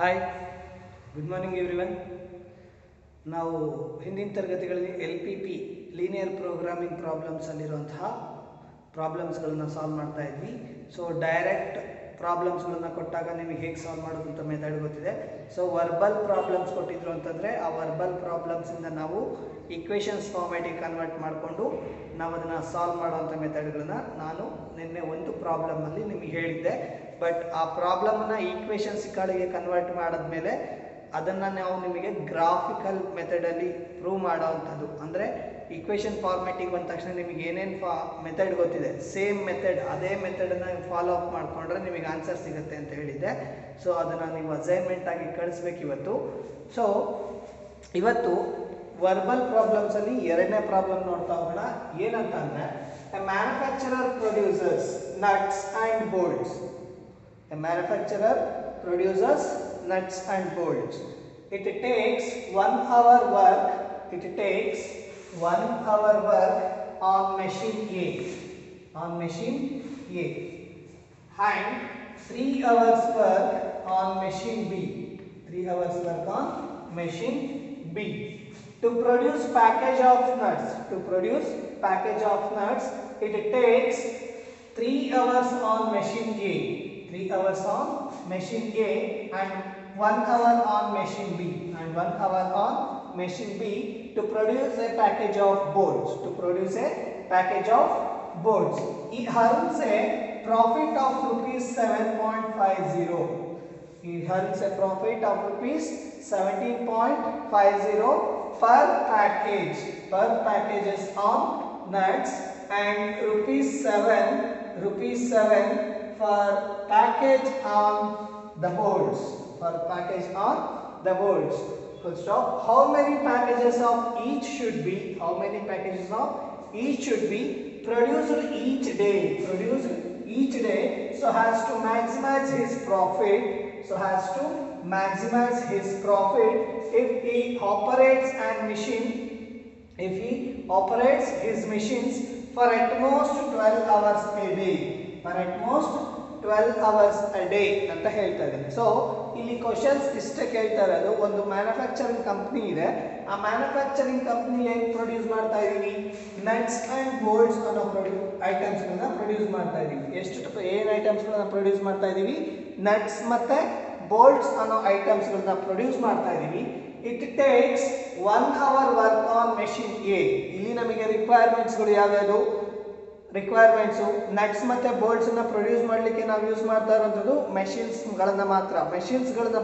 Hi, good morning everyone. ನಾವು ಹಿಂದಿನ ತರಗತಿಗಳಲ್ಲಿ LPP ಲೀನಿಯರ್ ಪ್ರೋಗ್ರಾಮಿಂಗ್ ಪ್ರಾಬ್ಲಮ್ಸಲ್ಲಿರುವಂತಹ ಪ್ರಾಬ್ಲಮ್ಸ್ಗಳನ್ನು ಸಾಲ್ವ್ ಮಾಡ್ತಾ ಇದ್ವಿ. ಸೊ ಡೈರೆಕ್ಟ್ ಪ್ರಾಬ್ಲಮ್ಸ್ಗಳನ್ನು ಕೊಟ್ಟಾಗ ನಿಮಗೆ ಹೇಗೆ ಸಾಲ್ವ್ ಮಾಡೋದು ಅಂತ ಮೆಥಡ್ ಗೊತ್ತಿದೆ. ಸೊ ವರ್ಬಲ್ ಪ್ರಾಬ್ಲಮ್ಸ್ ಕೊಟ್ಟಿದ್ರು ಅಂತಂದರೆ ಆ ವರ್ಬಲ್ ಪ್ರಾಬ್ಲಮ್ಸಿಂದ ನಾವು ಈಕ್ವೇಷನ್ಸ್ ಫಾರ್ಮ್ಯಾಟಿಗೆ ಕನ್ವರ್ಟ್ ಮಾಡಿಕೊಂಡು ನಾವು ಅದನ್ನು ಸಾಲ್ವ್ ಮಾಡೋವಂಥ ಮೆಥಡ್ಗಳನ್ನ ನಾನು ನಿನ್ನೆ ಒಂದು ಪ್ರಾಬ್ಲಮಲ್ಲಿ ನಿಮಗೆ ಹೇಳಿದ್ದೆ. ಬಟ್ ಆ ಪ್ರಾಬ್ಲಮನ್ನು ಈಕ್ವೇಷನ್ಸ್ ಕಡೆಗೆ ಕನ್ವರ್ಟ್ ಮಾಡಿದ್ಮೇಲೆ ಅದನ್ನು ನಾವು ನಿಮಗೆ ಗ್ರಾಫಿಕಲ್ ಮೆಥಡಲ್ಲಿ ಪ್ರೂವ್ ಮಾಡೋವಂಥದ್ದು. ಅಂದರೆ ಈಕ್ವೇಷನ್ ಫಾರ್ಮ್ಯಾಟಿಗೆ ಬಂದ ತಕ್ಷಣ ನಿಮಗೆ ಏನೇನು ಮೆಥಡ್ ಗೊತ್ತಿದೆ, ಸೇಮ್ ಮೆಥಡ್ ಅದೇ ಮೆಥಡನ್ನು ಫಾಲೋ ಅಪ್ ಮಾಡಿಕೊಂಡ್ರೆ ನಿಮಗೆ ಆನ್ಸರ್ ಸಿಗುತ್ತೆ ಅಂತ ಹೇಳಿದ್ದೆ. ಸೊ ಅದನ್ನು ನೀವು ಅಸೈನ್ಮೆಂಟ್ ಆಗಿ ಕಳಿಸ್ಬೇಕು ಇವತ್ತು. ಸೊ ಇವತ್ತು ವರ್ಬಲ್ ಪ್ರಾಬ್ಲಮ್ಸಲ್ಲಿ ಎರಡನೇ ಪ್ರಾಬ್ಲಮ್ ನೋಡ್ತಾ ಹೋಗೋಣ. ಏನಂತ ಅಂದರೆ, A manufacturer producers nuts and bolts. A manufacturer produces nuts and bolts. It takes 1 hour work. It takes 1 hour work on machine A. On machine A. And 3 hours work on machine B. 3 hours work on machine B. To produce package of nuts. To produce package of nuts, it takes 3 hours on machine A. 3 hours on machine A and 1 hour on machine B and 1 hour on machine B to produce a package of bolts. To produce a package of bolts. He earns a profit of rupees 7.50. He earns a profit of rupees 17.50 per package. Per packages on nuts and rupees 7 for package on the bolts. For package on the bolts. Full stop. How many packages of each should be? How many packages of each should be produced each day? Produced each day. So has to maximize his profit. So has to maximize his profit if he operates an machine. If he operates his machines for at most 12 hours a day. For at most 12 hours a day ಅಂತ ಹೇಳ್ತಾ ಇದ್ದಾನೆ. So ಇಲ್ಲಿ questions ಇಷ್ಟೇ ಕೇಳ್ತಾ ಇರೋದು. ಒಂದು manufacturing company ಇದೆ. ಆ ಮ್ಯಾನುಫ್ಯಾಕ್ಚರಿಂಗ್ ಕಂಪ್ನಿ ಏನು ಪ್ರೊಡ್ಯೂಸ್ ಮಾಡ್ತಾ ಇದ್ದೀವಿ? ನಟ್ಸ್ ಆ್ಯಂಡ್ ಬೋಲ್ಟ್ಸ್ ಅನ್ನೋ ಐಟಮ್ಸ್ಗಳನ್ನ ಪ್ರೊಡ್ಯೂಸ್ ಮಾಡ್ತಾ ಇದ್ದೀವಿ. ಏನು ಐಟಮ್ಸ್ಗಳನ್ನ ಪ್ರೊಡ್ಯೂಸ್ ಮಾಡ್ತಾ ಇದ್ದೀವಿ? ನಟ್ಸ್ ಮತ್ತು ಬೋಲ್ಟ್ಸ್ ಅನ್ನೋ ಐಟಮ್ಸ್ಗಳನ್ನ ಪ್ರೊಡ್ಯೂಸ್ ಮಾಡ್ತಾ ಇದ್ದೀವಿ. It takes 1 hour work on machine A. ಇಲ್ಲಿ ನಮಗೆ ರಿಕ್ವೈರ್ಮೆಂಟ್ಸ್ಗಳು ಯಾವ್ಯಾವುದು? ರಿಕ್ವೈರ್ಮೆಂಟ್ಸು ನಟ್ಸ್ ಮತ್ತು ಬೋಲ್ಟ್ಸನ್ನು ಪ್ರೊಡ್ಯೂಸ್ ಮಾಡಲಿಕ್ಕೆ ನಾವು ಯೂಸ್ ಮಾಡ್ತಾ ಇರೋಂಥದ್ದು ಮೆಷಿನ್ಸ್ಗಳನ್ನು ಮಾತ್ರ. ಮೆಷಿನ್ಸ್ಗಳನ್ನ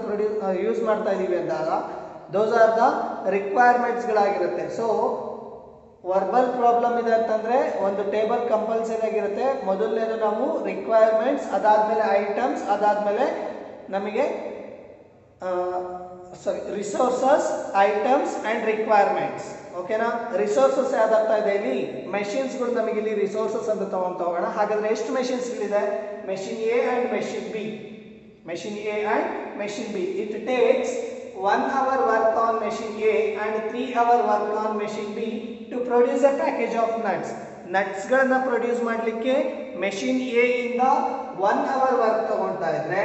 ಯೂಸ್ ಮಾಡ್ತಾ ಇದ್ದೀವಿ ಅಂದಾಗ ದೋಸ್ ಆರ್ ದ ರಿಕ್ವೈರ್ಮೆಂಟ್ಸ್ಗಳಾಗಿರುತ್ತೆ. ಸೊ ವರ್ಬಲ್ ಪ್ರಾಬ್ಲಮ್ ಇದೆ ಅಂತಂದರೆ ಒಂದು ಟೇಬಲ್ ಕಂಪಲ್ಸರಿ ಆಗಿರುತ್ತೆ. ಮೊದಲನೇದು ನಾವು ರಿಕ್ವೈರ್ಮೆಂಟ್ಸ್, ಅದಾದಮೇಲೆ ಐಟಮ್ಸ್, ಅದಾದಮೇಲೆ ನಮಗೆ ರಿಸೋರ್ಸಸ್, ಐಟಮ್ಸ್ ಆ್ಯಂಡ್ ರಿಕ್ವೈರ್ಮೆಂಟ್ಸ್. ಓಕೆನಾ? ರಿಸೋರ್ಸಸ್ ಯಾವ್ದಾಗ್ತಾ ಇದೆ ಇಲ್ಲಿ? ಮೆಷಿನ್ಸ್ಗಳು ನಮಗೆ ಇಲ್ಲಿ ರಿಸೋರ್ಸಸ್ ಅಂತ ತಗೊಂತ ಹೋಗೋಣ. ಹಾಗಾದ್ರೆ ಎಷ್ಟು ಮೆಷಿನ್ಸ್ಗಳಿದೆ? Machine A and machine B. Machine A and machine B. It takes 1 hour work on machine A and 3 hour work on machine B to produce a package of nuts. ನಟ್ಸ್ಗಳನ್ನ ಪ್ರೊಡ್ಯೂಸ್ ಮಾಡಲಿಕ್ಕೆ machine A ಇಂದ 1 hour work ತಗೊಳ್ತಾ ಇದ್ರೆ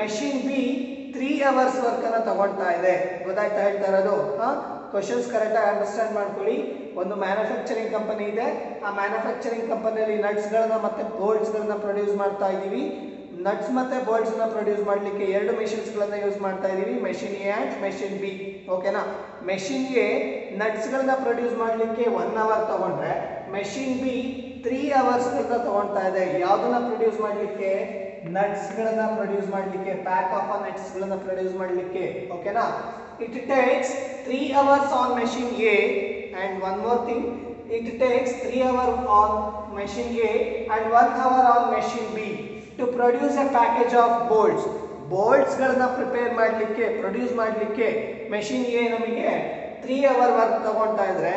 machine B 3 hours ವರ್ಕನ್ನು ತಗೊಳ್ತಾ ಇದೆ. ಗೊತ್ತಾಯ್ತಾ ಹೇಳ್ತಾ ಇರೋದು? ಕ್ವಶನ್ಸ್ ಕರೆಕ್ಟಾಗಿ ಅಂಡರ್ಸ್ಟ್ಯಾಂಡ್ ಮಾಡ್ಕೊಳ್ಳಿ. ಒಂದು ಮ್ಯಾನುಫ್ಯಾಕ್ಚರಿಂಗ್ ಕಂಪನಿ ಇದೆ. ಆ ಮ್ಯಾನುಫ್ಯಾಕ್ಚರಿಂಗ್ ಕಂಪನಿಯಲ್ಲಿ ನಟ್ಸ್ಗಳನ್ನ ಮತ್ತು ಬೋಲ್ಟ್ಸ್ಗಳನ್ನ ಪ್ರೊಡ್ಯೂಸ್ ಮಾಡ್ತಾ ಇದ್ದೀವಿ. ನಟ್ಸ್ ಮತ್ತು ಬೋಲ್ಟ್ಸ್ನ ಪ್ರೊಡ್ಯೂಸ್ ಮಾಡಲಿಕ್ಕೆ 2 ಮೆಷಿನ್ಸ್ಗಳನ್ನ ಯೂಸ್ ಮಾಡ್ತಾ ಇದ್ದೀವಿ, machine A and machine B. ಓಕೆನಾ? ಮೆಷಿನ್ ಎ ನಟ್ಸ್ಗಳನ್ನ ಪ್ರೊಡ್ಯೂಸ್ ಮಾಡಲಿಕ್ಕೆ 1 hour ತಗೊಂಡ್ರೆ ಮೆಷಿನ್ ಬಿ 3 hours ತಗೊಳ್ತಾ ಇದೆ. ಯಾವುದನ್ನ ಪ್ರೊಡ್ಯೂಸ್ ಮಾಡಲಿಕ್ಕೆ? ನಟ್ಸ್ಗಳನ್ನ ಪ್ರೊಡ್ಯೂಸ್ ಮಾಡಲಿಕ್ಕೆ, ಪ್ಯಾಕ್ ಆಫ್ ನಟ್ಸ್ಗಳನ್ನ ಪ್ರೊಡ್ಯೂಸ್ ಮಾಡಲಿಕ್ಕೆ. ಓಕೆನಾ? It takes 3 hours on machine A and one more thing, it takes 3 hours on machine A and 1 hour on machine B to produce a package of bolts. Bolts ಗಳನ್ನ prepare ಮಾಡಲಿಕ್ಕೆ, produce ಮಾಡಲಿಕ್ಕೆ machine A ನಮಗೆ 3 hour work ತಗೊಳ್ತಾ ಇದ್ರೆ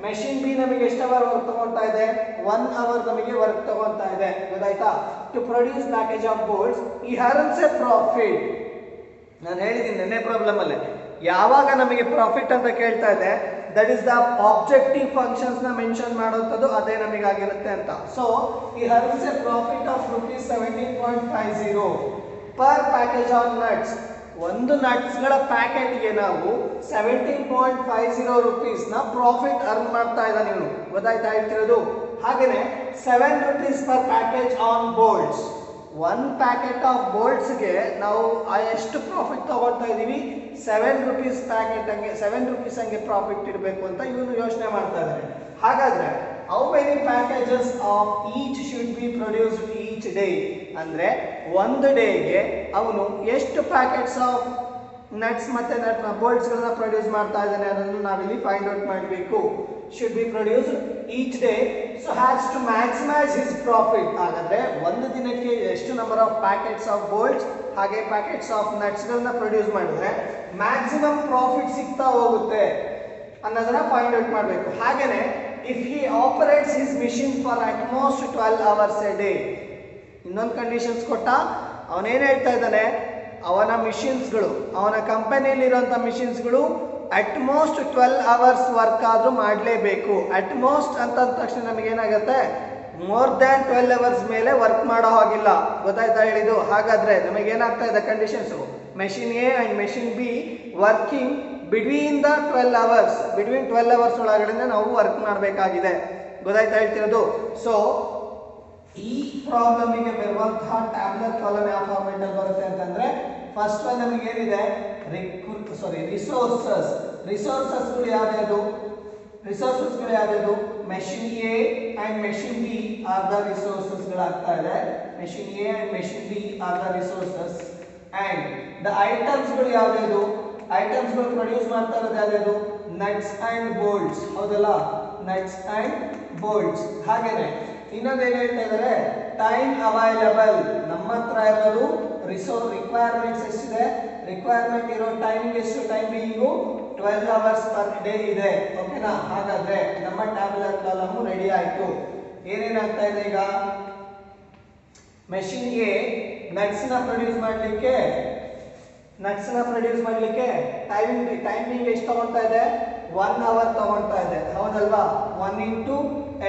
machine B ನಮಗೆ ಎಷ್ಟು hour work ತಗೊಳ್ತಾ ಇದೆ? 1 hour ನಮಗೆ ವರ್ಕ್ ತಗೊಳ್ತಾ ಇದೆ. ಗೊತ್ತಾಯ್ತಾ? To produce package of bolts ಈ ಹರ್ನ್ಸ್ ಎ ಪ್ರಾಫಿಟ್. ನಾನು ಹೇಳಿದ್ದೀನಿ ನೆನ್ನೆ ಪ್ರಾಬ್ಲಮಲ್ಲೇ, ಯಾವಾಗ ನಮಗೆ ಪ್ರಾಫಿಟ್ ಅಂತ ಕೇಳ್ತಾ ಇದೆ ದಟ್ ಇಸ್ ದ ಆಬ್ಜೆಕ್ಟಿವ್ ಫಂಕ್ಷನ್ಸ್ನ ಮೆನ್ಷನ್ ಮಾಡೋಂಥದ್ದು ಅದೇ ನಮಗಾಗಿರುತ್ತೆ ಅಂತ. ಸೊ ಈ ಹರ್ನ್ಸ್ a profit of rupees 17.50 per package of nuts. ಒಂದು ನಟ್ಸ್ಗಳ ಪ್ಯಾಕೆಟ್ಗೆ ನಾವು 17.50 ರುಪೀಸ್ನ ಪ್ರಾಫಿಟ್ ಅರ್ನ್ ಮಾಡ್ತಾ ಇದ್ದಾನೆ ಇವನು. ಗೊತ್ತಾಯ್ತಾ ಹೇಳ್ತಿರೋದು? ಹಾಗೆಯೇ 7 rupees per package on bolts. One packet of ಬೋಲ್ಟ್ಸ್ಗೆ ನಾವು ಎಷ್ಟು ಪ್ರಾಫಿಟ್ ತಗೊಳ್ತಾ ಇದ್ದೀವಿ? 7 rupees ಪ್ಯಾಕೆಟ್ ಹಂಗೆ 7 rupees ಹಂಗೆ ಪ್ರಾಫಿಟ್ ಇರಬೇಕು ಅಂತ ಇವನು ಯೋಚನೆ ಮಾಡ್ತಾ ಇದ್ದಾರೆ. ಹಾಗಾದ್ರೆ how many packages of each should be produced each day ಅಂದ್ರೆ ಒಂದು ಡೇಗೆ ಅವನು ಎಷ್ಟು ಪ್ಯಾಕೆಟ್ಸ್ ಆಫ್ ನಟ್ಸ್ ಮತ್ತೆ ಬೋಲ್ಟ್ಸ್ಗಳನ್ನ ಪ್ರೊಡ್ಯೂಸ್ ಮಾಡ್ತಾ ಇದ್ದಾನೆ ಅನ್ನೋದನ್ನು ನಾವಿಲ್ಲಿ ಫೈಂಡ್ ಔಟ್ ಮಾಡಬೇಕು. should be produced each day, so has to maximize his profit. ಹಾಗಾದ್ರೆ ಒಂದು ದಿನಕ್ಕೆ ಎಷ್ಟು number of packets of bolts ಹಾಗೆ ಪ್ಯಾಕೆಟ್ಸ್ ಆಫ್ ನಟ್ಸ್ ಗಳನ್ನ ಪ್ರೊಡ್ಯೂಸ್ ಮಾಡಿದ್ರೆ ಮ್ಯಾಕ್ಸಿಮಮ್ ಪ್ರಾಫಿಟ್ ಸಿಗ್ತಾ ಹೋಗುತ್ತೆ ಅನ್ನೋದನ್ನ ಫೈಂಡ್ ಔಟ್ ಮಾಡಬೇಕು. ಹಾಗೇನೆ if he operates his machine for at most 12 hours a day, ಇನ್ನೊಂದು ಕಂಡೀಷನ್ಸ್ ಕೊಟ್ಟ. ಅವನೇನು ಹೇಳ್ತಾ ಇದ್ದಾನೆ, ಅವನ ಮಿಷಿನ್ಸ್ಗಳು ಅವನ ಕಂಪನಿಯಲ್ಲಿ ಇರುವಂಥ ಮಿಷಿನ್ಸ್ಗಳು ಅಟ್ ಮೋಸ್ಟ್ 12 hours ವರ್ಕ್ ಆದರೂ ಮಾಡಲೇಬೇಕು. ಅಟ್ ಮೋಸ್ಟ್ ಅಂತ ತಕ್ಷಣ ನಮಗೇನಾಗುತ್ತೆ, ಮೋರ್ ದ್ಯಾನ್ 12 hours ಮೇಲೆ ವರ್ಕ್ ಮಾಡೋ ಹಾಗಿಲ್ಲ. ಗೊತ್ತಾಯ್ತಾ ಹೇಳಿದ್ದು? ಹಾಗಾದ್ರೆ ನಮಗೇನಾಗ್ತಾ ಇದೆ conditions, machine A and machine be working between the 12 hours, between 12 hours ಒಳಗಡೆ ನಾವು ವರ್ಕ್ ಮಾಡಬೇಕಾಗಿದೆ. ಗೊತ್ತಾಯ್ತಾ ಹೇಳ್ತಿರೋದು? ಸೊ ಈ ಪ್ರಾಬ್ಲಮಿಗೆ ಬರುವಂತಹ ಟ್ಯಾಬ್ಲೆಟ್ ಕಾಲಮ್ ಯಾವ ಫಾರ್ಮೆಟ್ ಅಲ್ಲಿ ಬರುತ್ತೆ ಅಂತಂದ್ರೆ, ಫಸ್ಟ್ ಒನ್ ನಮಗೆ ಏನಿದೆ, ರಿಸೋರ್ಸಸ್ಗಳು ಯಾವ್ಯಾವುದು? ರಿಸೋರ್ಸಸ್ಗಳು ಯಾವ್ಯಾವುದು? Machine A and machine B are the ರಿಸೋರ್ಸಸ್ಗಳಾಗ್ತಾ ಇದೆ. Machine A and machine B are the resources. And the ಐಟಮ್ಸ್ಗಳು ಯಾವ್ಯಾವುದು? ಐಟಮ್ಸ್ಗಳು ಪ್ರೊಡ್ಯೂಸ್ ಮಾಡ್ತಾ ಇರೋದು ಯಾವ್ಯಾವುದು? Nuts and bolts. ಹೌದಲ್ಲ, ನಟ್ಸ್ ಅಂಡ್ ಬೋಲ್ಟ್ಸ್. ಹಾಗೇನೆ ಇನ್ನೊಂದೇನು ಹೇಳ್ತಾ ಇದ್ದಾರೆ, ಟೈಮ್ ಅವೈಲಬಲ್. ನಮ್ಮ ಹತ್ರ ಇರೋದು ರಿಕ್ವೈರ್ಮೆಂಟ್ಸ್ ಎಷ್ಟಿದೆ? ರಿಕ್ವೈರ್ಮೆಂಟ್ ಇರೋ ಟೈಮಿಂಗ್ ಎಷ್ಟು? Time being 12 hours per day ಇದೆ. ಓಕೆನಾ? ಹಾಗಾದ್ರೆ ನಮ್ಮ ಟ್ಯಾಬ್ಲೆಟ್ ಕಾಲಮ್ ರೆಡಿ ಆಯ್ತು. ಏನೇನಾಗ್ತಾ ಇದೆ ಈಗ? ಮೆಷಿನ್ ಎ ನಟ್ಸ್ ನ ಪ್ರೊಡ್ಯೂಸ್ ಮಾಡಲಿಕ್ಕೆ ಟೈಮಿಂಗ್ ಎಷ್ಟು ತಗೊಳ್ತಾ ಇದೆ? 1 hour ತಗೊಳ್ತಾ ಇದೆ. ಹೌದಲ್ವಾ? 1 into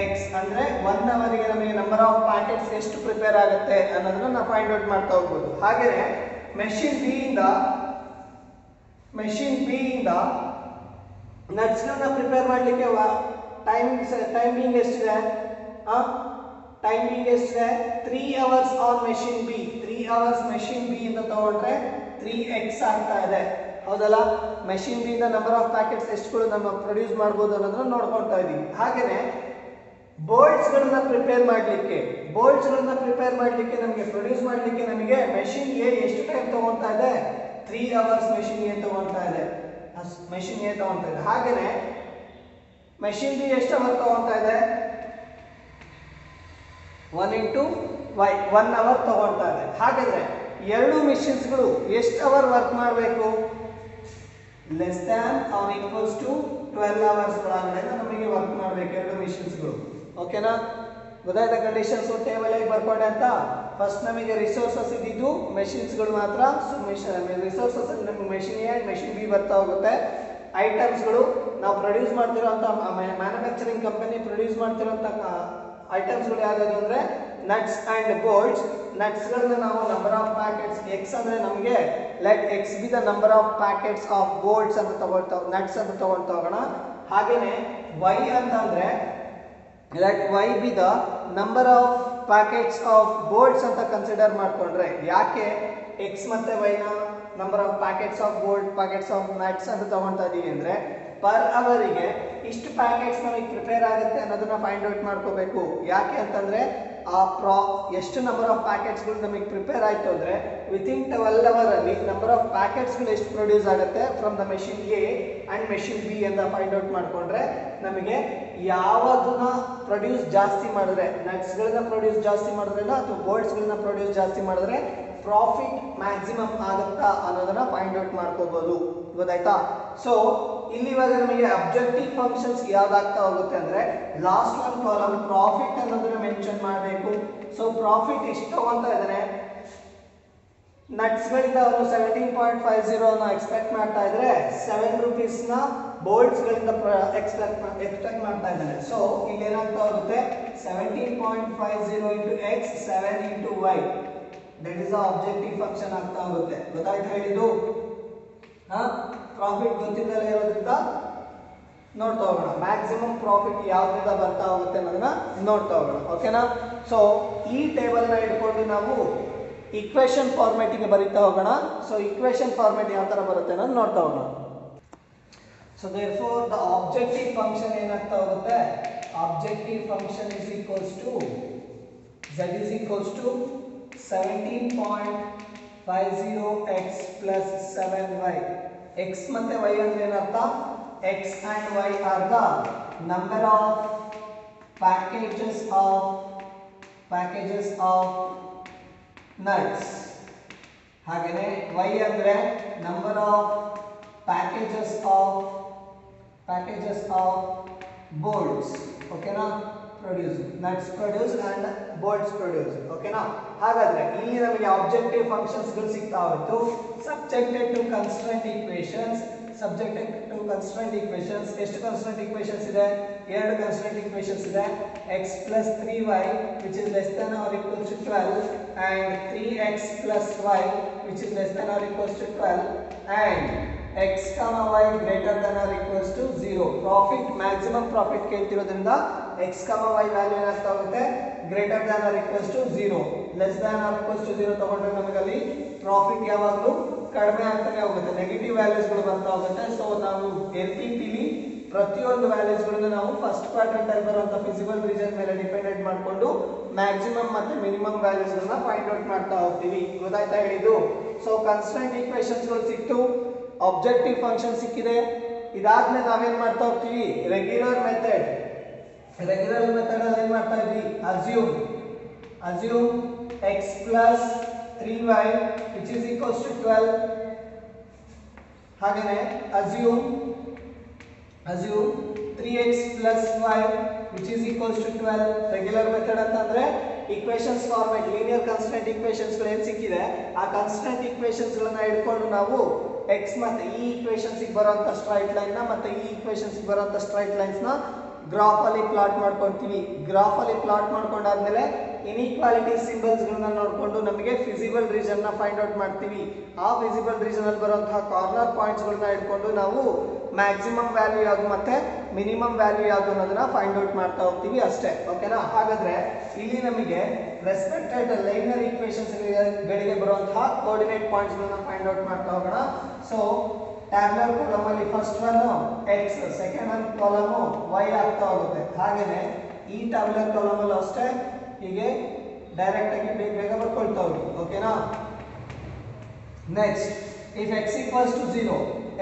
x ಅಂದ್ರೆ 1 ಅವರಿಗೆ ನಮಗೆ ನಂಬರ್ ಆಫ್ ಪ್ಯಾಕೆಟ್ಸ್ ಎಷ್ಟು ಪ್ರಿಪೇರ್ ಆಗುತ್ತೆ ಅನ್ನೋದನ್ನ ನಾವು ಫೈಂಡ್ ಔಟ್ ಮಾಡ್ತಾ ಹೋಗ್ಬೋದು. ಹಾಗೆಯೇ ಮೆಷಿನ್ ಬಿ ಇಂದ ನಟ್ಸ್ ಗಳನ್ನ ಪ್ರಿಪೇರ್ ಮಾಡಲಿಕ್ಕೆ ಟೈಮಿಂಗ್ ಎಷ್ಟಿದೆ? ಟೈಮಿಂಗ್ ಎಷ್ಟಿದೆ? 3 hours on machine B. 3 hours machine B ಇಂದ ತಗೊಂಡ್ರೆ 3x ಆಗ್ತಾ ಇದೆ. ಹೌದಲ್ಲ? ಮೆಷಿನ್ ಬಿ ಇಂದ ನಂಬರ್ ಆಫ್ ಪ್ಯಾಕೆಟ್ಸ್ ಎಷ್ಟುಗಳು ನಮ್ಮ ಪ್ರೊಡ್ಯೂಸ್ ಮಾಡ್ಬೋದು ಅನ್ನೋದನ್ನ ನೋಡ್ಕೊಳ್ತಾ ಇದೀವಿ. ಹಾಗೇನೆ ಬೋಲ್ಟ್ಸ್ಗಳನ್ನ ಪ್ರಿಪೇರ್ ಮಾಡಲಿಕ್ಕೆ ನಮಗೆ ಪ್ರೊಡ್ಯೂಸ್ ಮಾಡಲಿಕ್ಕೆ ನಮಗೆ ಮೆಷಿನ್ ಎ ಎಷ್ಟು ಟೈಮ್ ತಗೊಳ್ತಾ ಇದೆ? 3 hours ಮೆಷಿನ್ ಎ ತಗೊಳ್ತಾ ಇದೆ. ಹಾಗೇನೆ ಮೆಷಿನ್ ಬಿ ಎಷ್ಟು ಅವರ್ ತಗೊಳ್ತಾ ಇದೆ? 1 into y 1 hour ತಗೊಳ್ತಾ ಇದೆ. ಹಾಗಾದ್ರೆ ಎರಡು ಮಿಷಿನ್ಸ್ಗಳು ಎಷ್ಟು ಅವರ್ ವರ್ಕ್ ಮಾಡಬೇಕು? Less than or equals to 12 hours ಒಳಗಡೆ ನಮಗೆ ವರ್ಕ್ ಮಾಡಬೇಕು ಎರಡು ಮಿಷಿನ್ಸ್ಗಳು. ಓಕೆನಾ? ಗೊತ್ತಾಯ್ತಾ ಕಂಡೀಷನ್ಸ್? ಟೇಬಲ್ ಆಗಿ ಬರ್ಕೊಂಡೆ ಅಂತ. ಫಸ್ಟ್ ನಮಗೆ ರಿಸೋರ್ಸಸ್ ಇದ್ದಿದ್ದು ಮೆಷಿನ್ಸ್ಗಳು ಮಾತ್ರ. ರಿಸೋರ್ಸಸ್ ನಮಗೆ machine A and machine B ಬರ್ತಾ ಹೋಗುತ್ತೆ. ಐಟಮ್ಸ್ಗಳು ನಾವು ಪ್ರೊಡ್ಯೂಸ್ ಮಾಡ್ತಿರೋಂಥ ಮ್ಯಾನುಫ್ಯಾಕ್ಚರಿಂಗ್ ಕಂಪನಿ ಪ್ರೊಡ್ಯೂಸ್ ಮಾಡ್ತಿರೋಂಥ ಐಟಮ್ಸ್ಗಳು ಯಾವ್ಯಾವುದು ಅಂದರೆ ನಟ್ಸ್ ಅಂಡ್ ಬೋಲ್ಟ್ಸ್. ನಟ್ಸ್ಗಳನ್ನ ನಾವು ನಂಬರ್ ಆಫ್ ಪ್ಯಾಕೆಟ್ಸ್ ಎಕ್ಸ್ ಅಂದರೆ ನಮಗೆ let X be the number of packets of bolts ಅಂತ ನಟ್ಸ್ ಅಂತ ತಗೊಳ್ತಾ ಹೋಗೋಣ. ಹಾಗೆಯೇ ವೈ ಅಂತಂದರೆ let Y be the number of packets of bolts ಅಂತ ಕನ್ಸಿಡರ್ ಮಾಡಿಕೊಂಡ್ರೆ, ಯಾಕೆ ಎಕ್ಸ್ ಮತ್ತು ವೈನ number of packets of bolt packets of nuts ಅಂತ ತಗೊಳ್ತಾ ಇದ್ದೀವಿ ಅಂದರೆ ಪರ್ ಅವರಿಗೆ ಇಷ್ಟು ಪ್ಯಾಕೆಟ್ಸ್ ನಮಗೆ ಪ್ರಿಪೇರ್ ಆಗುತ್ತೆ ಅನ್ನೋದನ್ನ ಫೈಂಡ್ ಔಟ್ ಮಾಡ್ಕೋಬೇಕು. ಯಾಕೆ ಅಂತಂದರೆ ಎಷ್ಟು ನಂಬರ್ ಆಫ್ ಪ್ಯಾಕೆಟ್ಸ್ಗಳು ನಮಗೆ ಪ್ರಿಪೇರ್ ಆಯಿತು ಅಂದರೆ ವಿತಿನ್ 12 hour ಅಲ್ಲಿ ನಂಬರ್ ಆಫ್ ಪ್ಯಾಕೆಟ್ಸ್ಗಳು ಎಷ್ಟು ಪ್ರೊಡ್ಯೂಸ್ ಆಗುತ್ತೆ from the machine A and machine B ಅಂತ ಫೈಂಡ್ ಔಟ್ ಮಾಡಿಕೊಂಡ್ರೆ ನಮಗೆ ಯಾವುದನ್ನ ಪ್ರೊಡ್ಯೂಸ್ ಜಾಸ್ತಿ ಮಾಡಿದ್ರೆ, ನಟ್ಸ್ಗಳನ್ನ ಪ್ರೊಡ್ಯೂಸ್ ಜಾಸ್ತಿ ಮಾಡಿದ್ರಲ್ಲ ಅಥವಾ ಬೋಲ್ಟ್ಸ್ಗಳನ್ನ ಪ್ರೊಡ್ಯೂಸ್ ಜಾಸ್ತಿ ಮಾಡಿದ್ರೆ ಪ್ರಾಫಿಟ್ ಮ್ಯಾಕ್ಸಿಮಮ್ ಆಗುತ್ತಾ ಅನ್ನೋದನ್ನ ಫೈಂಡ್ ಔಟ್ ಮಾಡ್ಕೋಬಹುದು. ಗೊತ್ತಾಯ್ತಾ? ಸೊ ಇಲ್ಲಿವಾಗ ನಮಗೆ ಅಬ್ಜೆಕ್ಟಿವ್ ಫಂಕ್ಷನ್ಸ್ ಯಾವ್ದಾಗ್ತಾ ಹೋಗುತ್ತೆ ಅಂದ್ರೆ ಲಾಸ್ಟ್ ಒನ್ ಕಾಲಮ್ ಪ್ರಾಫಿಟ್ ಅನ್ನೋದನ್ನ ಮೆನ್ಷನ್ ಮಾಡಬೇಕು. ಸೊ ಪ್ರಾಫಿಟ್ ಎಷ್ಟು ತಗೊಂತ ಇದ್ದಾನೆ? ನಟ್ಸ್ಗಳಿಂದ ಅವನು 17.50 ಅನ್ನು ಎಕ್ಸ್ಪೆಕ್ಟ್ ಮಾಡ್ತಾ ಇದ್ರೆ 7 rupeesನ ಬೋಲ್ಟ್ಸ್ಗಳಿಂದ ಎಕ್ಸ್ಪೆಕ್ಟ್ ಮಾಡ್ತಾ ಇದ್ದಾನೆ. ಸೊ ಇಲ್ಲಿ ಏನಾಗ್ತಾ ಹೋಗುತ್ತೆ? 17.50 into x 7 into y that is objective function ಆಗ್ತಾ ಹೋಗುತ್ತೆ. ಗೊತ್ತಾಯ್ತು ಹೇಳಿದ್ದು? ಪ್ರಾಫಿಟ್ ಗೊತ್ತಿದ್ದಲ್ಲ ಇರೋದ್ರಿಂದ ನೋಡ್ತಾ ಹೋಗೋಣ. ಮ್ಯಾಕ್ಸಿಮಮ್ ಪ್ರಾಫಿಟ್ ಯಾವ್ದ್ರಿಂದ ಬರ್ತಾ ಹೋಗುತ್ತೆ ಅನ್ನೋದನ್ನ ನೋಡ್ತಾ ಹೋಗೋಣ. ಓಕೆನಾ? ಸೊ ಈ ಟೇಬಲ್ ನ ಇಟ್ಕೊಂಡು ನಾವು ಇಕ್ವೇಶನ್ ಫಾರ್ಮ್ಯಾಟಿಗೆ ಬರೀತಾ ಹೋಗೋಣ. ಸೊ ಇಕ್ವೇಶನ್ ಫಾರ್ಮ್ಯಾಟ್ ಯಾವ ತರ ಬರುತ್ತೆ ಅನ್ನೋದು ನೋಡ್ತಾ ಹೋಗೋಣ. So therefore the objective function ಏನಾಗ್ತಾ ಹೋಗುತ್ತೆ? objective function is equals to z is equals to 17.50x plus 7y. x ಮತ್ತೆ y ಅಂದ್ರೆ ಏನರ್ಥ? x and y are the number of packages of nuts. ಹಾಗೇನೆ y ಅಂದ್ರೆ number of packages of bolts. ಓಕೆನಾ? produce nuts produce and bolts produce. ಓಕೆನಾ? ಹಾಗಾದ್ರೆ ಇಲ್ಲಿ ನಮಗೆ ಆಬ್ಜೆಕ್ಟಿವ್ ಫಂಕ್ಷನ್ಸ್ ಗಳು ಸಿಗ್ತಾ ಹೋಯ್ತು. subjected to constraint equations. ಎಷ್ಟು ಕಾನ್ಸ್ಟೆಂಟ್ ಈಕ್ವೇಷನ್ಸ್ ಇದೆ? ಎರಡು ಕಾನ್ಸ್ಟೆಂಟ್ ಈಕ್ವೇಷನ್ಸ್ ಇದೆ. x plus 3y which is less than or equal to 12 and 3x plus y which is less than or equals to 12 and x comma y greater than or equals to 0. Profit maximum profit ಕೇಳ್ತಿರೋದ್ರಿಂದ x comma y value ಏನಾಗ್ತಾ ಹೋಗುತ್ತೆ? Greater than or equals to 0. Less than or equals to 0 ತಗೊಂಡ್ರೆ ನಮಗೆ ಅಲ್ಲಿ profit ಯಾವಾಗಲೂ ಕಡಿಮೆ ಆಗ್ತಾನೆ ಹೋಗುತ್ತೆ, ನೆಗೆಟಿವ್ ವ್ಯಾಲ್ಯೂಸ್ ಗಳು ಬರ್ತಾ ಹೋಗುತ್ತೆ. ಸೊ ನಾವು LPP ಪ್ರತಿಯೊಂದು ವ್ಯಾಲ್ಯೂಸ್ ಗಳನ್ನು ನಾವು ಫಸ್ಟ್ ಕ್ವಾಡ್ರಂಟ್ ಅಲ್ಲಿ ಬರುವಂತ ಫಿಸಿಬಲ್ ರೀಜನ್ ಮೇಲೆ ಡಿಪೆಂಡೆಂಟ್ ಮಾಡಿಕೊಂಡು ಮ್ಯಾಕ್ಸಿಮಮ್ ಮತ್ತೆ ಮಿನಿಮಮ್ ವ್ಯಾಲ್ಯೂಸ್ ಗಳನ್ನ ಫೈಂಡ್ ಔಟ್ ಮಾಡ್ತಾ ಹೋಗ್ತೀವಿ. ಗೊತ್ತಾಯ್ತಾ ಹೇಳಿದ್ದು? ಸೊ ಕಾನ್ಸ್ಟೆಂಟ್ ಈಕ್ವೇಷನ್ಸ್ ಗಳು ಸಿಕ್ತು, ಆಬ್ಜೆಕ್ಟಿವ್ ಫಂಕ್ಷನ್ ಸಿಕ್ಕಿದೆ. ಇದಾದ್ಮೇಲೆ ನಾವೇನ್ ಮಾಡ್ತಾ ಹೋಗ್ತೀವಿ? ರೆಗ್ಯುಲರ್ ಮೆಥಡ್ ಅಲ್ಲಿ ಏನ್ ಮಾಡ್ತಾ ಇದ್ವಿ? Assume x plus 3y which is equals to 12. ಹಾಗೇನೆ assume 3x plus y which is equals to 12. Regular method ಅಂತಂದ್ರೆ equations format, linear constant equations ಗಳು ಏನು ಸಿಕ್ಕಿದೆ ಆ ಕಾನ್ಸ್ಟೆಂಟ್ ಈಕ್ವೇಷನ್ಸ್ ಗಳನ್ನ ಹಿಡ್ಕೊಂಡು ನಾವು x ಮತ್ತೆ ಈ ಈಕ್ವೇಷನ್ಸ್ ಗೆ ಬರುವಂತ ಸ್ಟ್ರೈಟ್ ಲೈನ್ ನ ಮತ್ತೆ ಈ ಈಕ್ವೇಷನ್ಸ್ ಗೆ ಬರುವಂತ ಸ್ಟ್ರೈಟ್ ಲೈನ್ಸ್ ನ ಗ್ರಾಫ್ ಅಲ್ಲಿ ಪ್ಲಾಟ್ ಮಾಡ್ಕೊಂತೀವಿ. ಗ್ರಾಫ್ ಅಲ್ಲಿ ಪ್ಲಾಟ್ ಮಾಡ್ಕೊಂಡಾದ್ಮೇಲೆ ಇನ್ಇಕ್ವಾಲಿಟಿ ಸಿಂಬಲ್ಸ್ ಗಳನ್ನ ನೋಡಿಕೊಂಡು ನಮಗೆ ಫಿಸಿಬಲ್ ರೀಜನ್ ನ ಫೈಂಡ್ ಔಟ್ ಮಾಡ್ತೀವಿ. ಆ ಫಿಸಿಬಲ್ ರೀಜನ್ ಅಲ್ಲಿ ಬರುವಂತಹ ಕಾರ್ನರ್ ಪಾಯಿಂಟ್ಸ್ ಗಳನ್ನ ಹಿಡ್ಕೊಂಡು ನಾವು ಮ್ಯಾಕ್ಸಿಮಮ್ ವ್ಯಾಲ್ಯೂ ಯಾವುದು ಮತ್ತೆ ಮಿನಿಮಮ್ ವ್ಯಾಲ್ಯೂ ಯಾವುದು ಅನ್ನೋದನ್ನ ಫೈಂಡ್ ಔಟ್ ಮಾಡ್ತಾ ಹೋಗ್ತೀವಿ ಅಷ್ಟೇ. ಓಕೆನಾ? ಹಾಗಾದ್ರೆ ಇಲ್ಲಿ ನಮಗೆ ರೆಸ್ಪೆಕ್ಟೆಡ್ ಲೈನರ್ ಈಕ್ವೇಷನ್ಸ್ ಗಳಿಗೆ ಬರುವಂತಹ ಕೋಆರ್ಡಿನೇಟ್ ಪಾಯಿಂಟ್ಸ್ ಗಳನ್ನ ಫೈಂಡ್ ಔಟ್ ಮಾಡ್ತಾ ಹೋಗೋಣ. ಸೊ ಟ್ಯಾಬ್ಯುಲರ್ ಕಾಲಮ್ ಅಲ್ಲಿ first one x, second one column y ಆಗ್ತಾ ಹೋಗುತ್ತೆ. ಹಾಗೇನೆ ಈ ಟ್ಯಾಬ್ಯುಲರ್ ಕಾಲಮ್ ಅಲ್ಲಿ ಅಷ್ಟೇ ಹೀಗೆ ಡೈರೆಕ್ಟ್ ಆಗಿ ಬೇಗ ಬರ್ಕೊಳ್ತಾ ಹೋಗಿ. ಓಕೆನಾ? Next if x equals to 0,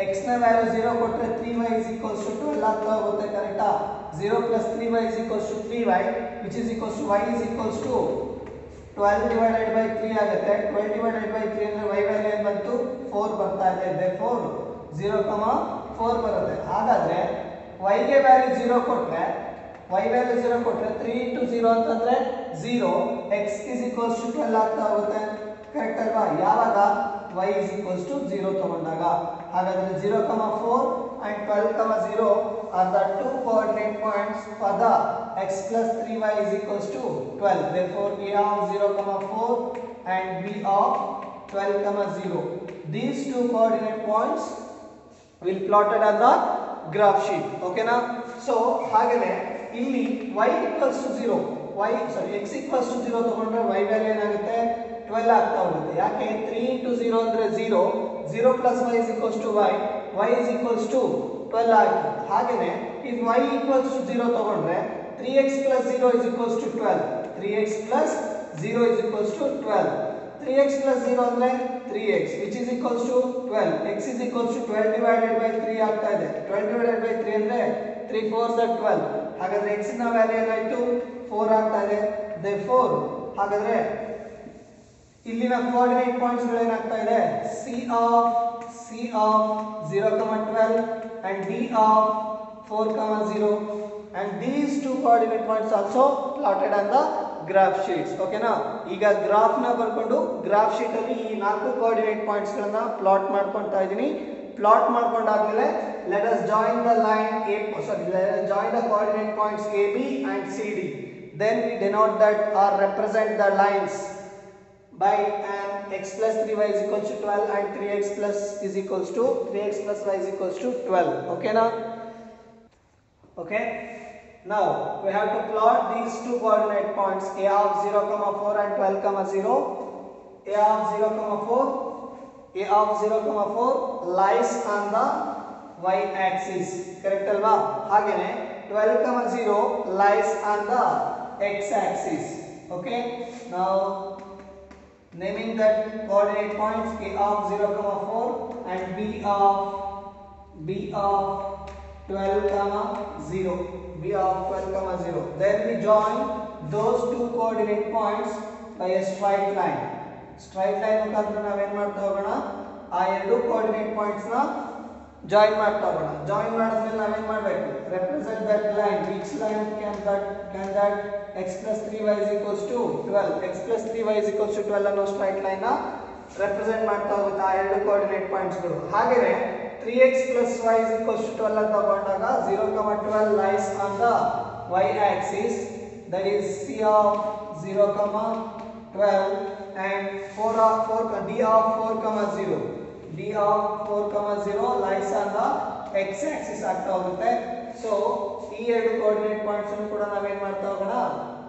x ನ ವ್ಯಾಲ್ಯೂ 0 ಕೊಟ್ರೆ 3y is equals to 12 ಆಗ್ತಾ ಹೋಗುತ್ತೆ. ಕರೆಕ್ಟಾ? 0 plus 3y is equals to 3y which is equals to y is equals to 12 divided by 3 ಆಗುತ್ತೆ. 12 divided by 3 ಅಂದ್ರೆ y ವ್ಯಾಲ್ಯೂ ಏನು ಬಂತು? 4 ಬರ್ತಾ ಇದೆ. therefore 0,4 ಬರುತ್ತೆ. ಹಾಗಾದ್ರೆ y ಗೆ ವ್ಯಾಲ್ಯೂ 0 ಕೊಟ್ರೆ 3 into 0 ಅಂತಂದ್ರೆ 0, x is equals to 12 ಆಗ್ತಾ ಹೋಗುತ್ತೆ. ಕರೆಕ್ಟ್ ಅಲ್ವಾ? ಯಾವಾಗ y is equals to 0 ತಗೊಂಡಾಗ. ಹಾಗಾದ್ರೆ 0,4 and 12,0 are the two coordinate points for the x plus 3y is equals to 12. Therefore a of 0,4 and b of 12,0. These two coordinate points will plotted on the graph sheet. ಓಕೆನಾ? So ಹಾಗೇನೆ ಇಲ್ಲಿ y equals to 0, x equals to 0 ತಗೊಂಡ್ರೆ y value ಏನಾಗುತ್ತೆ? 12 ಆಗ್ತಾ ಹೋಗುತ್ತೆ. ಯಾಕೆ? 3 into 0 ಅಂದ್ರೆ 0, 0 plus y is equals to y is equals to 12 ಆಯ್ತು. ಹಾಗೇನೆ if y equals to 0 ತಗೊಂಡ್ರೆ 3x plus 0 is equals to 12, 3x plus 0 is equals to 12. 3x plus 0 ಅಂದ್ರೆ 3x which is equals to 12. x is equals to 12 divided by 3 ಆಗ್ತಾ ಇದೆ. 12 divided by 3 ಅಂದ್ರೆ 3 4s are 12. ಹಾಗಾದ್ರೆ x ನ value ಏನಾಯ್ತು? 4 ಆಗ್ತಾ ಇದೆ. therefore ಹಾಗಾದ್ರೆ ಇಲ್ಲಿನ ಕೋಆರ್ಡಿನೇಟ್ ಪಾಯಿಂಟ್ಸ್ ಗಳು ಏನಾಗ್ತಾ ಇದೆ? c of 0,12 and d of 4,0 and these two coordinate points also plotted on the graph sheets. ಓಕೆನಾ? ಈಗ ಗ್ರಾಫ್ ನ ಬರ್ಕೊಂಡು ಗ್ರಾಫ್ ಶೀಟ್ ಅಲ್ಲಿ ಈ 4 ಕೋಆರ್ಡಿನೇಟ್ ಪಾಯಿಂಟ್ಸ್ ಗಳನ್ನ ಪ್ಲಾಟ್ ಮಾಡ್ಕೊಂತಾ ಇದೀನಿ. ಪ್ಲಾಟ್ ಮಾಡ್ಕೊಂಡಾದ್ಮೇಲೆ let us join the coordinate points AB and CD. Then we denote that or represent the lines by an x plus 3y is equals to 12 and 3x plus is equals to 3x plus y is equals to 12. Okay now? Okay. Now we have to plot these two coordinate points a of 0, 4 and 12, 0. A of 0, 4. A of 0, 4 lies on the y axis. Correct alva? Hagene 12, 0 lies on the x axis. Okay. Now naming that coordinate points a of 0, 4 and b of 12, 0. B of 12, 0. Then we join those two coordinate points by a straight line. Straight line ಮುಖಾಂತರ ನಾವೇನು ಮಾಡ್ತಾ ಹೋಗೋಣ, ಆ ಎರಡು coordinate points ನ join ಮಾಡ್ತಾ ಹೋಗೋಣ. Join ಮಾಡಿದ್ಮೇಲೆ ನಾವೇನು ಮಾಡಬೇಕು, represent that line. Which line can that x plus 3y is equals to 12, x plus 3y is equals to 12 ಅನ್ನೋ ಸ್ಟ್ರೈಟ್ ಲೈನ್ ನ ರೆಪ್ರೆಸೆಂಟ್ ಮಾಡ್ತಾ ಹೋಗುತ್ತೆ ಆ ಎರಡು ಕೋಆರ್ಡಿನೇಟ್ ಪಾಯಿಂಟ್ಸ್ ಗಳು. ಹಾಗೇನೇ 3x plus y is equals to 12 ಅಂತ ತಗೊಂಡಾಗ 0, 12 lies on the y axis, that is c of 0, 12 and d of 4, 0. d of 4, 0 lies on the x axis ಆಗ್ತಾ ಹೋಗುತ್ತೆ. ಸೊ ಈ ಎರಡು ಕೋಆರ್ಡಿನೇಟ್ ಪಾಯಿಂಟ್ಸ್ ಅನ್ನು ಕೂಡ ನಾವೇನ್ ಮಾಡ್ತಾ ಹೋಗೋಣ,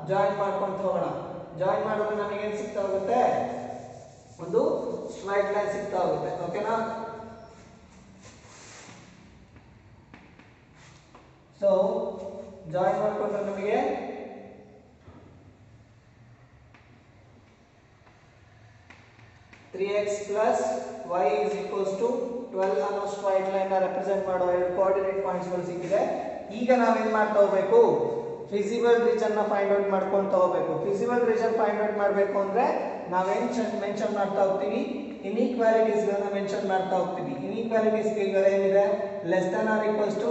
ಜಾಯಿನ್ ಮಾಡ್ಕೊಂತ ಹೋಗೋಣ. ಜಾಯಿನ್ ಮಾಡಿದ್ರೆ ನಮಗೆ ಏನು ಸಿಗ್ತಾ ಹೋಗುತ್ತೆ, ಒಂದು ಸ್ಟ್ರೈಟ್ ಲೈನ್ ಸಿಗ್ತಾ ಹೋಗುತ್ತೆ. ಓಕೆನಾ? ಸೊ ಜಾಯಿನ್ ಮಾಡ್ಕೊಂಡ್ರೆ ನಮಗೆ three x plus y is equals to 12 ಅನ್ನೋ ಸ್ಟ್ರೈಟ್ ಲೈನ್ ನ ರೆಪ್ರೆಸೆಂಟ್ ಮಾಡೋ ಎರಡು ಕೋಆರ್ಡಿನೇಟ್ ಪಾಯಿಂಟ್ಸ್ ಗಳು ಸಿಕ್ಕಿದೆ. ಈಗ ನಾವೇನ್ ಮಾಡ್ತಾ ಹೋಗ್ಬೇಕು, ಫಿಸಿಬಲ್ ರೀಜನ್ ನ ಫೈಂಡ್ ಔಟ್ ಮಾಡ್ಕೊಂತ ಹೋಗ್ಬೇಕು. ಫಿಸಿಬಲ್ ರೀಜನ್ ಫೈಂಡ್ ಔಟ್ ಮಾಡಬೇಕು ಅಂದ್ರೆ ನಾವೇನ್ ಮೆನ್ಷನ್ ಮಾಡ್ತಾ ಹೋಗ್ತೀವಿ, ಇನ್ಇಕ್ವಾಲಿಟೀಸ್ ಗಳನ್ನ ಮೆನ್ಷನ್ ಮಾಡ್ತಾ ಹೋಗ್ತೀವಿ. ಇನ್ಇಕ್ವಾಲಿಟೀಸ್ ಏನಿದೆ, less than or equals to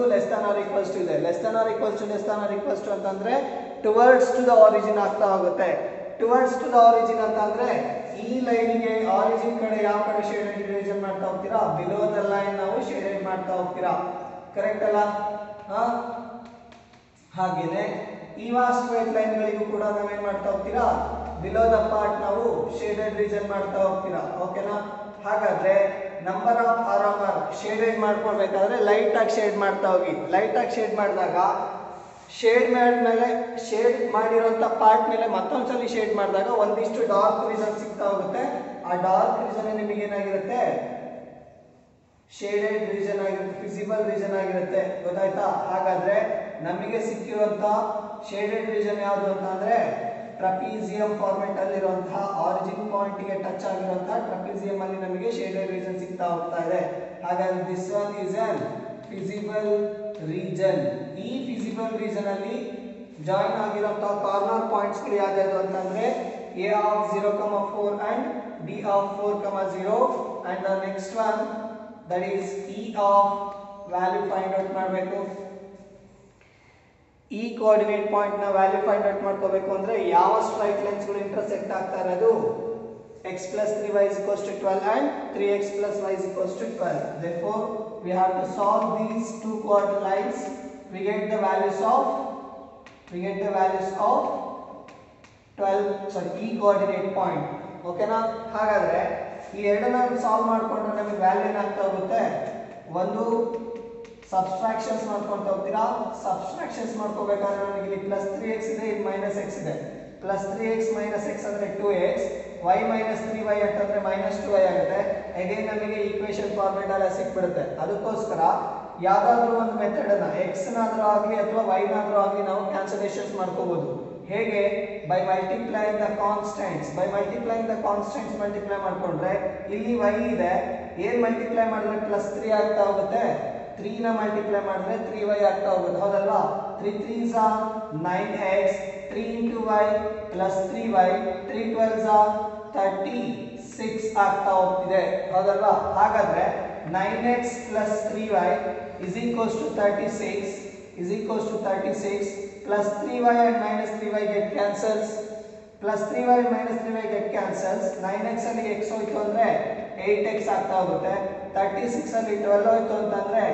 ಇದೆ. Less than or equals to ಅಂತಂದ್ರೆ ಟುವರ್ಡ್ಸ್ ಟು ದ ಆರಿಜಿನ್ ಆಗ್ತಾ ಹೋಗುತ್ತೆ. ಟುವರ್ಡ್ಸ್ ಟು ದ ಆರಿಜಿನ್ ಅಂತಂದ್ರೆ ಈ ಲೈನ್ಗೆ ಆರಿಜಿನ್ ಕಡೆ ಯಾವ ಕಡೆ ಶೇಡೆಡ್ ರೀಜನ್ ಮಾಡ್ತಾ ಹೋಗ್ತೀರಾ, ಬಿಲೋ ದ ಲೈನ್ ನಾವು ಶೇಡೆಡ್ ಮಾಡ್ತಾ ಹೋಗ್ತೀರಾ. ಕರೆಕ್ಟ್ ಅಲ್ಲ? ಹಾಗೇನೆ ಈ ಸ್ಟ್ರೈಟ್ ಲೈನ್ ಗಳಿಗೂ ಕೂಡ ನಾವೇನ್ ಮಾಡ್ತಾ ಹೋಗ್ತೀರಾ, ಬಿಲೋ ದ ಪಾರ್ಟ್ ನಾವು ಶೇಡೆಡ್ ರೀಜನ್ ಮಾಡ್ತಾ ಹೋಗ್ತೀರಾ. ಓಕೆನಾ? ಹಾಗಾದ್ರೆ ನಂಬರ್ ಆಫ್ ಆರ್ ಶೇಡೆಡ್ ಮಾಡ್ಕೊಳ್ಬೇಕಾದ್ರೆ ಲೈಟ್ ಆಗಿ ಶೇಡ್ ಮಾಡ್ತಾ ಹೋಗಿ. ಲೈಟ್ ಆಗಿ ಶೇಡ್ ಮಾಡಿದಾಗ ಶೇಡ್ ಮಾಡಿದ್ಮೇಲೆ ಶೇಡ್ ಮಾಡಿರೋಂಥ ಪಾರ್ಟ್ ಮೇಲೆ ಮತ್ತೊಂದ್ಸಲಿ ಶೇಡ್ ಮಾಡಿದಾಗ ಒಂದಿಷ್ಟು ಡಾರ್ಕ್ ರೀಜನ್ ಸಿಗ್ತಾ ಹೋಗುತ್ತೆ. ಆ ಡಾರ್ಕ್ ರೀಜನ್ ನಿಮಗೆ ಏನಾಗಿರುತ್ತೆ, ಶೇಡೆಡ್ ರೀಜನ್ ಆಗಿರುತ್ತೆ, ಫಿಸಿಬಲ್ ರೀಜನ್ ಆಗಿರುತ್ತೆ. ಗೊತ್ತಾಯ್ತಾ? ಹಾಗಾದ್ರೆ ನಮಗೆ ಸಿಕ್ಕಿರುವಂತ ಶೇಡೆಡ್ ರೀಜನ್ ಯಾವುದು ಅಂತ ಅಂದ್ರೆ ಟ್ರಪೀಸಿಯಂ ಫಾರ್ಮೆಟ್ ಅಲ್ಲಿರುವಂತಹ ಆರಿಜಿನ್ ಪಾಯಿಂಟ್ ಗೆ ಟಚ್ ಆಗಿರುವಂತಹ ಟ್ರಪೀಸಿಯಂ ಅಲ್ಲಿ ನಮಗೆ ಶೇಡೆಡ್ ರೀಜನ್ ಸಿಗ್ತಾ ಹೋಗ್ತಾ ಇದೆ. ಹಾಗಾದ್ರೆ this one is an feasible region. ಈ ಫಿಸಿಬಲ್ ರೀಜನ್ ಅಲ್ಲಿ ಜಾಯಿನ್ ಆಗಿರುವಂತಹ ಕಾರ್ನರ್ ಪಾಯಿಂಟ್ಸ್ ಗಳು ಯಾವ್ದು ಅಂತಂದ್ರೆ a of 0, 4 and d of 4, 0 and the next one that is e of value find out ಮಾಡಬೇಕು. ಈ ಕೋಆರ್ಡಿನೇಟ್ ಪಾಯಿಂಟ್ ನ ವ್ಯಾಲ್ಯೂ ಫೈಂಡ್ ಔಟ್ ಮಾಡ್ಕೋಬೇಕು ಅಂದ್ರೆ ಯಾವ ಸ್ಟ್ರೈಟ್ ಲೈನ್ಸ್ ಗಳು ಇಂಟರ್ಸೆಕ್ಟ್ ಆಗ್ತಾ ಇರೋದು, x plus 3y is equals to 12 and 3x plus y is equals to 12. Therefore we have to solve these two coordinate lines. We get the values of 12 e coordinate point. ಓಕೆನಾ? ಹಾಗಾದ್ರೆ ಈ ಎರಡನ್ನ solve ಮಾಡ್ಕೊಂಡ್ರೆ ನಮಗೆ value ಏನಾಗ್ತಾ ಹೋಗುತ್ತೆ, ಒಂದು ಸಬ್ಸ್ಟ್ರಾಕ್ಷನ್ಸ್ ಮಾಡ್ಕೊಂತ ಹೋಗ್ತೀರಾ. ಸಬ್ಸ್ಟ್ರಾಕ್ಷನ್ಸ್ ಮಾಡ್ಕೋಬೇಕಾದ್ರೆ ನಮಗೆ ಇಲ್ಲಿ ಪ್ಲಸ್ 3x ಇದೆ, ಇಲ್ಲಿ ಮೈನಸ್ x ಇದೆ. ಪ್ಲಸ್ 3x ಮೈನಸ್ x ಅಂದ್ರೆ 2x, y ಮೈನಸ್ 3y ಅಂತಂದ್ರೆ ಮೈನಸ್ 2y ಆಗುತ್ತೆ. ಅಗೇನ್ ನಮಗೆ ಈಕ್ವೇಶನ್ ಫಾರ್ಮೆಟ್ ಎಲ್ಲ ಸಿಕ್ಬಿಡುತ್ತೆ. ಅದಕ್ಕೋಸ್ಕರ ಯಾವ್ದಾದ್ರು ಒಂದು ಮೆಥಡ್ ಅನ್ನ x ನಾದ್ರೂ ಆಗಲಿ ಅಥವಾ y ನಾದ್ರೂ ಆಗಲಿ ನಾವು ಕ್ಯಾನ್ಸಲೇಷನ್ಸ್ ಮಾಡ್ಕೋಬಹುದು. ಹೇಗೆ? By multiplying the constants. Multiply ಮಾಡ್ಕೊಂಡ್ರೆ ಇಲ್ಲಿ y ಇದೆ, ಏನ್ ಮಲ್ಟಿಪ್ಲೈ ಮಾಡಿದ್ರೆ ಪ್ಲಸ್ 3 ಆಗ್ತಾ ಹೋಗುತ್ತೆ, 3 ನ ಮಲ್ಟಿಪ್ಲೈ ಮಾಡಿದ್ರೆ 3y ಆಗ್ತಾ ಹೋಗುತ್ತೆ. ಹೌದಲ್ವಾ? 3 3s are 9x, 3 into y plus 3y, 3 12s are 36 ಆಗ್ತಾ ಹೋಗ್ತಿದೆ. ಹೌದಲ್ವಾ? ಹಾಗಾದ್ರೆ 9x plus 3y is equals to 36 plus 3y and minus 3y get cancels. 9x ಅಲ್ಲಿ x ಹೋಯ್ತು ಅಂದ್ರೆ 8x ಆಗ್ತಾ ಹೋಗುತ್ತೆ. 36 ಅಲ್ಲಿ 12 ಹೋಯ್ತು ಅಂತಂದ್ರೆ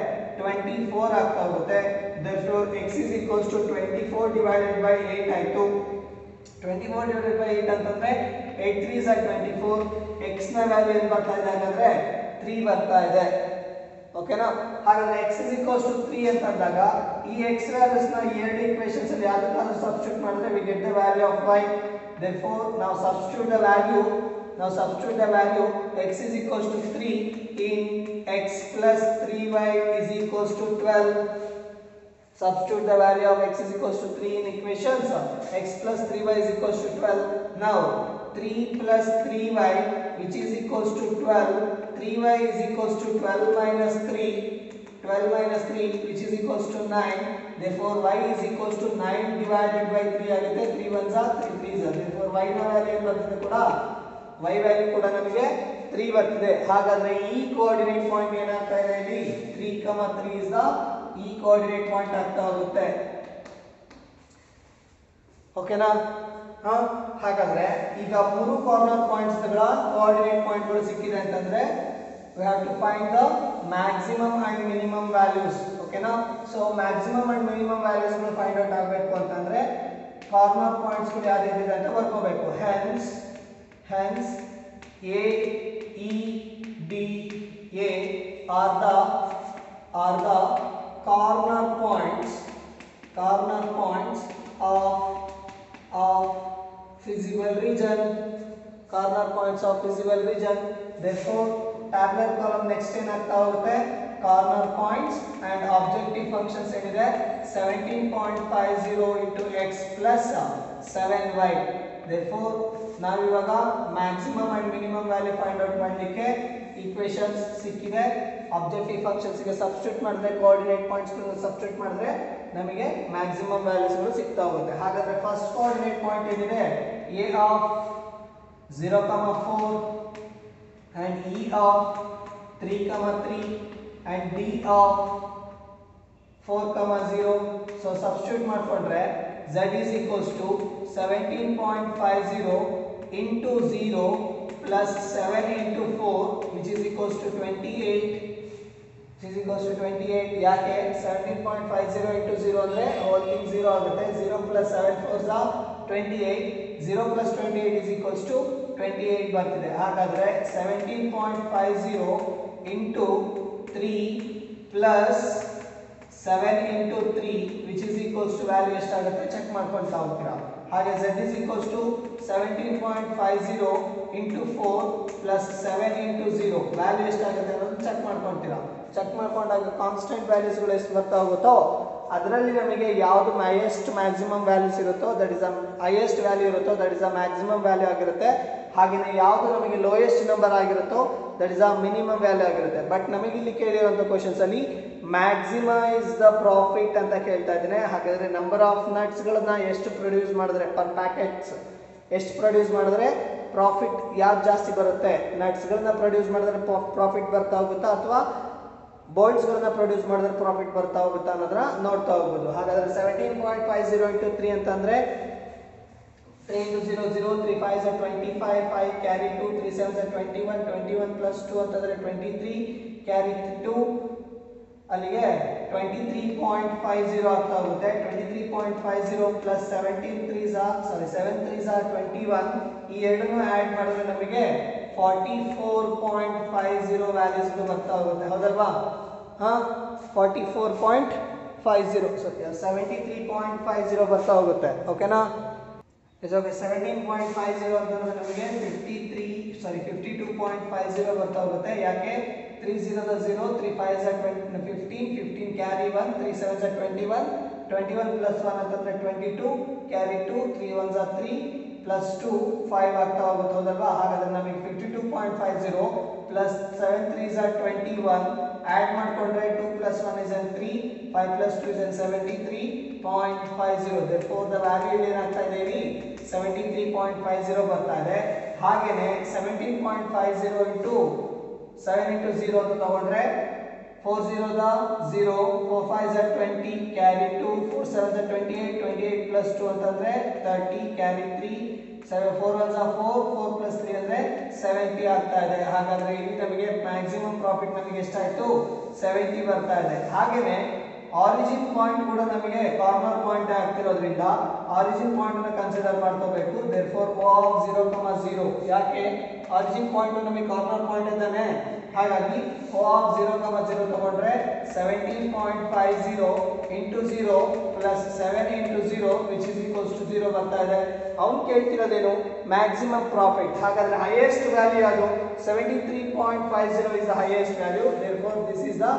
24 ಆಗ್ತಾ ಹೋಗುತ್ತೆ. Therefore x is equals to 24 divided by 8 ಆಯ್ತು. 24 divided by 8 ಅಂತಂದ್ರೆ 8 3s are 24. x ನ ವ್ಯಾಲ್ಯೂ ಏನು ಬರ್ತಾ ಇದೆ ಹಾಗಾದ್ರೆ 3 ಬರ್ತಾ ಇದೆ. ಓಕೆನಾ? ಹಾಗಾದ್ರೆ x is equals to 3 ಅಂತ ಅಂದಾಗ ಈ x ವ್ಯಾಲ್ಯೂಸ್ ನ ಈ ಎರಡು ಈಕ್ವೇಷನ್ಸ್ ಅಲ್ಲಿ ಯಾವುದಕ್ಕಾದ್ರೂ ಸಬ್ಸ್ಟಿಟ್ಯೂಟ್ ಮಾಡಿದ್ರೆ we get the value of y. Therefore now substitute the value x is equals to 3 in x plus 3y is equals to 12. Substitute the value of x is equals to 3 in equations. X plus 3y is equals to 12. Now 3 plus 3y which is equals to 12. 3y is equals to 12 minus 3. 12 minus 3 which is equals to 9. Therefore y is equals to 9 divided by 3 ಆಗುತ್ತೆ. 3 ones are 3 3s are. Therefore y ನ value ಏನು ಬರ್ತದೆ ಕೂಡ y value ಕೂಡ ನಮಗೆ 3 ಬರ್ತದೆ. ಹಾಗಾದ್ರೆ ಈ ಕೋಆರ್ಡಿನೇಟ್ ಪಾಯಿಂಟ್ ಏನಾಗ್ತಾ ಇದೆ ಇಲ್ಲಿ 3, 3 is the ಈ ಕೋಆರ್ಡಿನೇಟ್ ಪಾಯಿಂಟ್ ಆಗ್ತಾ ಹೋಗುತ್ತೆ. ಓಕೆನಾ? ಹಾಗಾದ್ರೆ ಈಗ ಮೂರು ಕಾರ್ನರ್ ಪಾಯಿಂಟ್ಸ್ ಗಳ ಕೋಆರ್ಡಿನೇಟ್ ಪಾಯಿಂಟ್ ಗಳು ಸಿಕ್ಕಿದೆ ಅಂತಂದ್ರೆ we have to find the maximum and minimum values. ಓಕೆನಾ? So maximum and minimum values ಗಳು ಫೈಂಡ್ ಔಟ್ ಆಗಬೇಕು ಅಂತಂದ್ರೆ ಕಾರ್ನರ್ ಪಾಯಿಂಟ್ಸ್ ಗಳು ಯಾವ್ದಿದೆ ಅಂತ ಬರ್ಕೋಬೇಕು. hence a e d a are the corner points of feasible region. Therefore tabular column next ಏನಾಗ್ತಾ ಹೋಗುತ್ತೆ corner points and objective functions ಏನಿದೆ 17.50 into x plus 7y. Therefore ನಾವು ಇವಾಗ maximum and minimum value find out ಮಾಡಲಿಕ್ಕೆ equations ಸಿಕ್ಕಿದೆ. Objective functions ಗೆ substitute ಮಾಡಿದ್ರೆ coordinate points ಗಳನ್ನು ಸಬ್ಸ್ಟಿಟ್ಯೂಟ್ ಮಾಡಿದ್ರೆ ನಮಗೆ ಮ್ಯಾಕ್ಸಿಮಮ್ ವ್ಯಾಲ್ಯೂಸ್ ಗಳು ಸಿಗ್ತಾ ಹೋಗುತ್ತೆ. ಹಾಗಾದ್ರೆ ಫಸ್ಟ್ ಕೋಆರ್ಡಿನೇಟ್ ಪಾಯಿಂಟ್ ಏನಿದೆ a of 0, 4 and e of 3, 3 and d of 4, 0. so substitute ಮಾಡ್ಕೊಂಡ್ರೆ z is equals to 17.50 into 0 plus 7 into 4 which is equals to 28. ಯಾಕೆ 17.50 into 0 ಅಂದ್ರೆ whole thing 0 ಆಗುತ್ತೆ. 0 plus 7 4s are 28. 0 plus 28 is equals to 28 ಬರ್ತಿದೆ. ಹಾಗಾದ್ರೆ 17.50 into 3 plus 7 into 3 which is equals to value ಎಷ್ಟಾಗುತ್ತೆ check ಮಾಡ್ಕೊಳ್ತಾ ಹೋಗ್ತೀರಾ. ಹಾಗೆ z is equals to 17.50 into 4 plus 7 into 0 value ಎಷ್ಟಾಗುತ್ತೆ ಅನ್ನೋದು ಚೆಕ್ ಮಾಡ್ಕೊಳ್ತೀರಾ. ಚೆಕ್ ಮಾಡ್ಕೊಂಡಾಗ ಕಾನ್ಸ್ಟೆಂಟ್ ವ್ಯಾಲ್ಯೂಸ್ ಗಳು ಎಷ್ಟು ಬರ್ತಾ ಹೋಗುತ್ತೋ ಅದರಲ್ಲಿ ನಮಗೆ ಯಾವುದು ಹೈಯೆಸ್ಟ್ ಮ್ಯಾಕ್ಸಿಮಮ್ ವ್ಯಾಲ್ಯೂಸ್ ಇರುತ್ತೋ ದಟ್ ಇಸ್ ಹೈಯೆಸ್ಟ್ ವ್ಯಾಲ್ಯೂ ಇರುತ್ತೋ ದಟ್ ಇಸ್ ಮ್ಯಾಕ್ಸಿಮಮ್ ವ್ಯಾಲ್ಯೂ ಆಗಿರುತ್ತೆ. ಹಾಗೆಯೇ ಯಾವುದು ನಮಗೆ ಲೋಯೆಸ್ಟ್ ನಂಬರ್ ಆಗಿರುತ್ತೋ ದಟ್ ಇಸ್ ಮಿನಿಮಮ್ ವ್ಯಾಲ್ಯೂ ಆಗಿರುತ್ತೆ. ಬಟ್ ನಮಗೆ ಇಲ್ಲಿ ಕೇಳಿರುವಂಥ ಕ್ವಶನ್ಸ್ ಅಲ್ಲಿ ಮ್ಯಾಕ್ಸಿಮೈಸ್ ದ ಪ್ರಾಫಿಟ್ ಅಂತ ಕೇಳ್ತಾ ಇದ್ದೀನಿ. ಹಾಗಾದ್ರೆ ನಂಬರ್ ಆಫ್ ನಟ್ಸ್ ಗಳನ್ನ ಎಷ್ಟು ಪ್ರೊಡ್ಯೂಸ್ ಮಾಡಿದ್ರೆ ಪರ್ ಪ್ಯಾಕೆಟ್ಸ್ ಎಷ್ಟು ಪ್ರೊಡ್ಯೂಸ್ ಮಾಡಿದ್ರೆ ಪ್ರಾಫಿಟ್ ಯಾವ್ದು ಜಾಸ್ತಿ ಬರುತ್ತೆ, ನಟ್ಸ್ ಗಳನ್ನ ಪ್ರೊಡ್ಯೂಸ್ ಮಾಡಿದ್ರೆ ಪ್ರಾಫಿಟ್ ಬರ್ತಾ ಹೋಗುತ್ತಾ ಅಥವಾ ಬೋಲ್ಟ್ಸ್ ಗಳನ್ನ ಪ್ರೊಡ್ಯೂಸ್ ಮಾಡಿದ್ರೆ ಪ್ರಾಫಿಟ್ ಬರ್ತಾ ಹೋಗುತ್ತಾ ಅನ್ನೋದನ್ನ ನೋಡ್ತಾ ಹೋಗ್ಬೋದು. ಹಾಗಾದ್ರೆ 17.50 into 3 ಅಂತಂದ್ರೆ 3 into 0 0 3 5s are 25 5 carry 2 3 7s are 21 21 plus 2 ಅಂತಂದ್ರೆ 23 carry 2 ಅಲ್ಲಿಗೆ 23.50 ಆಗ್ತಾ ಹೋಗುತ್ತೆ. 23.50 plus 7 3s are 21. ಈ ಎರಡನ್ನು ಆಡ್ ಮಾಡಿದ್ರೆ ನಮಗೆ 44.50 ವ್ಯಾಲ್ಯೂಸ್ ಬರ್ತಾ ಹೋಗುತ್ತೆ. ಹೌದಲ್ವಾ? 44.50 73.50 ಬರ್ತಾ ಹೋಗುತ್ತೆ. ಓಕೆನಾ? It's okay. 17.50 ಅಂತಂದ್ರೆ ನಮಗೆ 52.50 ಬರ್ತಾ ಹೋಗುತ್ತೆ. ಯಾಕೆ 3 0 0 3 5s are 15 15 carry 1 3 7s are 21 21 plus 1 ಅಂತಂದ್ರೆ 22 carry 2 3 1s are 3 plus 2 5 ಆಗ್ತಾ ಹೋಗುತ್ತೆ. ಹೌದಲ್ವಾ? ಹಾಗಾದ್ರೆ ನಮಗೆ 52.50 plus 7 3s are 21 ಆಡ್ ಮಾಡ್ಕೊಂಡ್ರೆ 2 plus 1 is 3 5 plus 2 is 73.50. therefore the value ಏನಾಗ್ತಾ ಇದೆ ಇಲ್ಲಿ 73.50 ಬರ್ತಾ ಇದೆ. ಹಾಗೇನೇ 17.50 into 7 into 0 ಅಂತ ತಗೊಂಡ್ರೆ 4 0 0 4 5s are 20 carry 2 4 7s are 28 28 plus 2 ಅಂತಂದ್ರೆ 30 carry 3 7 4 1s are 4 4 plus 3 ಅಂದ್ರೆ 70 ಆಗ್ತಾ ಇದೆ. ಹಾಗಾದ್ರೆ ಇಲ್ಲಿ ನಮಗೆ ಮ್ಯಾಕ್ಸಿಮಮ್ ಪ್ರಾಫಿಟ್ ನಮಗೆ ಎಷ್ಟಾಯ್ತು 70 ಬರ್ತಾ ಇದೆ. ಹಾಗೇನೇ ಆರಿಜಿನ್ ಪಾಯಿಂಟ್ ಕೂಡ ನಮಗೆ ಕಾರ್ನರ್ ಪಾಯಿಂಟ್ ಆಗ್ತಿರೋದ್ರಿಂದ ಆರಿಜಿನ್ ಪಾಯಿಂಟ್ ಅನ್ನು ಕನ್ಸಿಡರ್ ಮಾಡ್ಕೋಬೇಕು. therefore O of 0, 0 ಯಾಕೆ ಆರಿಜಿನ್ ಪಾಯಿಂಟ್ ನಮಗೆ ಕಾರ್ನರ್ ಪಾಯಿಂಟ್ ಇದ್ದಾನೆ, ಹಾಗಾಗಿ O of 0, 0 ತಗೊಂಡ್ರೆ 17.50 into 0 plus 7 into 0 which is equals to 0 ಬರ್ತಾ ಇದೆ. ಅವನು ಕೇಳ್ತಿರೋದೇನು ಮ್ಯಾಕ್ಸಿಮಮ್ ಪ್ರಾಫಿಟ್. ಹಾಗಾದ್ರೆ ಹೈಯೆಸ್ಟ್ ವ್ಯಾಲ್ಯೂ ಯಾವುದು 73.50 is the highest value. therefore this is the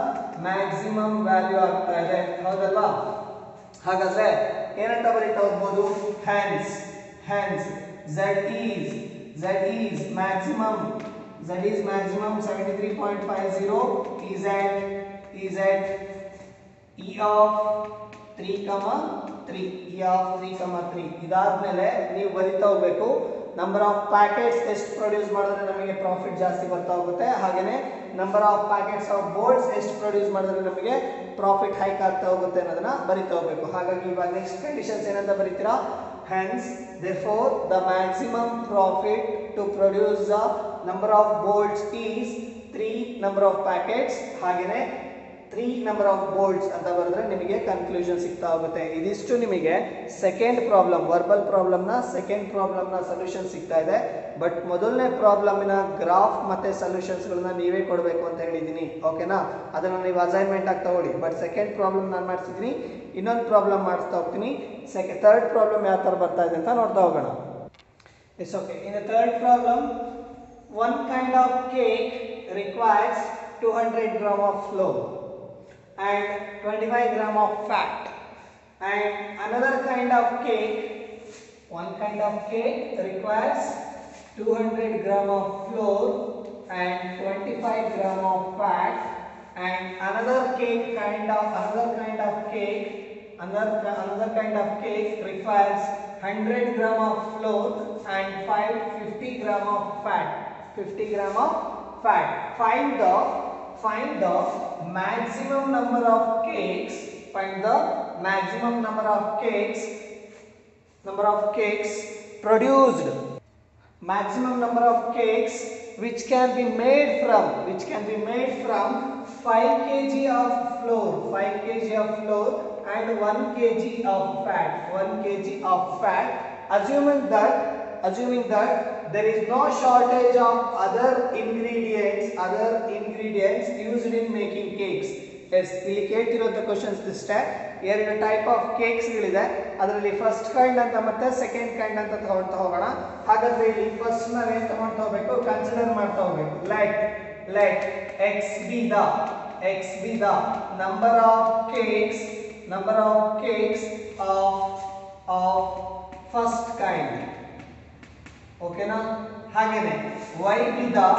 maximum value ಆಗ್ತಾ ಇದೆ. ಹೌದಲ್ವಾ? ಹಾಗಾದ್ರೆ ಏನಂತ ಬರೀತಾ ಹೋಗ್ಬೋದು, hence z is maximum 73.50 is at E of 3, ಇದಾದ್ಮೇಲೆ ನೀವು ಬರೀತಾ ಹೋಗ್ಬೇಕು ನಂಬರ್ ಆಫ್ ಪ್ಯಾಕೆಟ್ಸ್ ಎಷ್ಟು ಪ್ರೊಡ್ಯೂಸ್ ಮಾಡಿದ್ರೆ ನಮಗೆ ಪ್ರಾಫಿಟ್ ಜಾಸ್ತಿ ಬರ್ತಾ ಹೋಗುತ್ತೆ, ಹಾಗೇನೆ number of packets of boards ಎಷ್ಟು ಪ್ರೊಡ್ಯೂಸ್ ಮಾಡಿದ್ರೆ ನಮಗೆ ಪ್ರಾಫಿಟ್ ಹೈಕ್ ಆಗ್ತಾ ಹೋಗುತ್ತೆ ಅನ್ನೋದನ್ನ ಬರೀತಾ ಹೋಗ್ಬೇಕು. ಹಾಗಾಗಿ ಇವಾಗ ನೆಕ್ಸ್ಟ್ ಕಂಡೀಷನ್ಸ್ ಏನಂತ ಬರೀತೀರಾ, hence therefore the maximum profit to produce the number of bolts is 3 number of packets, ಹಾಗೇನೆ 3 number of bolts ಅಂತ ಬರೆದ್ರೆ ನಿಮಗೆ ಕನ್ಕ್ಲೂಷನ್ ಸಿಗ್ತಾ ಹೋಗುತ್ತೆ. ಇದಿಷ್ಟು ನಿಮಗೆ ಸೆಕೆಂಡ್ ಪ್ರಾಬ್ಲಮ್, ವರ್ಬಲ್ ಪ್ರಾಬ್ಲಮ್ನ ಸೆಕೆಂಡ್ ಪ್ರಾಬ್ಲಮ್ನ ಸೊಲ್ಯೂಷನ್ ಸಿಗ್ತಾ ಇದೆ. ಬಟ್ ಮೊದಲನೇ ಪ್ರಾಬ್ಲಮಿನ ಗ್ರಾಫ್ ಮತ್ತೆ ಸೊಲ್ಯೂಷನ್ಸ್ಗಳನ್ನ ನೀವೇ ಕೊಡಬೇಕು ಅಂತ ಹೇಳಿದ್ದೀನಿ. ಓಕೆನಾ? ಅದನ್ನು ನೀವು ಅಸೈನ್ಮೆಂಟ್ ಆಗಿ ತಗೊಳ್ಳಿ. ಬಟ್ ಸೆಕೆಂಡ್ ಪ್ರಾಬ್ಲಮ್ ನಾನು ಮಾಡಿಸಿದ್ದೀನಿ, ಇನ್ನೊಂದು ಪ್ರಾಬ್ಲಮ್ ಮಾಡಿಸ್ತಾ ಹೋಗ್ತೀನಿ. ಥರ್ಡ್ ಪ್ರಾಬ್ಲಮ್ ಯಾವ ಥರ ಬರ್ತಾ ಇದೆ ಅಂತ ನೋಡ್ತಾ ಹೋಗೋಣ. It's okay. In the third problem, one kind of cake requires 200 gram of flour and 25 gram of fat, and another kind of cake, one kind of cake requires 200 gram of flour and 25 gram of fat, and another kind of cake requires 100 gram of flour and 50 gram of fat. 50 gram of fat. Find the maximum number of cakes. Find the maximum number of cakes produced. Maximum number of cakes which can be made from 5 kg of flour and 1 kg of fat. Assuming that there is no shortage of other ingredients used in making cakes. Yes, ಇಲ್ಲಿ ಕೇಳ್ತಿರೋಂಥ questions ಇಷ್ಟೇ. ಎರಡು type of ಕೇಕ್ಸ್ಗಳಿದೆ, ಅದರಲ್ಲಿ first kind ಅಂತ ಮತ್ತೆ second kind ಅಂತ ತಗೊಳ್ತಾ ಹೋಗೋಣ. ಹಾಗಾದ್ರೆ ಇಲ್ಲಿ ಫಸ್ಟ್ ನಾವೇನು ತಗೊಳ್ತಾ ಹೋಗ್ಬೇಕು, ಕನ್ಸಿಡರ್ ಮಾಡ್ತಾ ಹೋಗ್ಬೇಕು. let x be the number of cakes of first kind. ಓಕೆನಾ? ಹಾಗೇನೆ y be the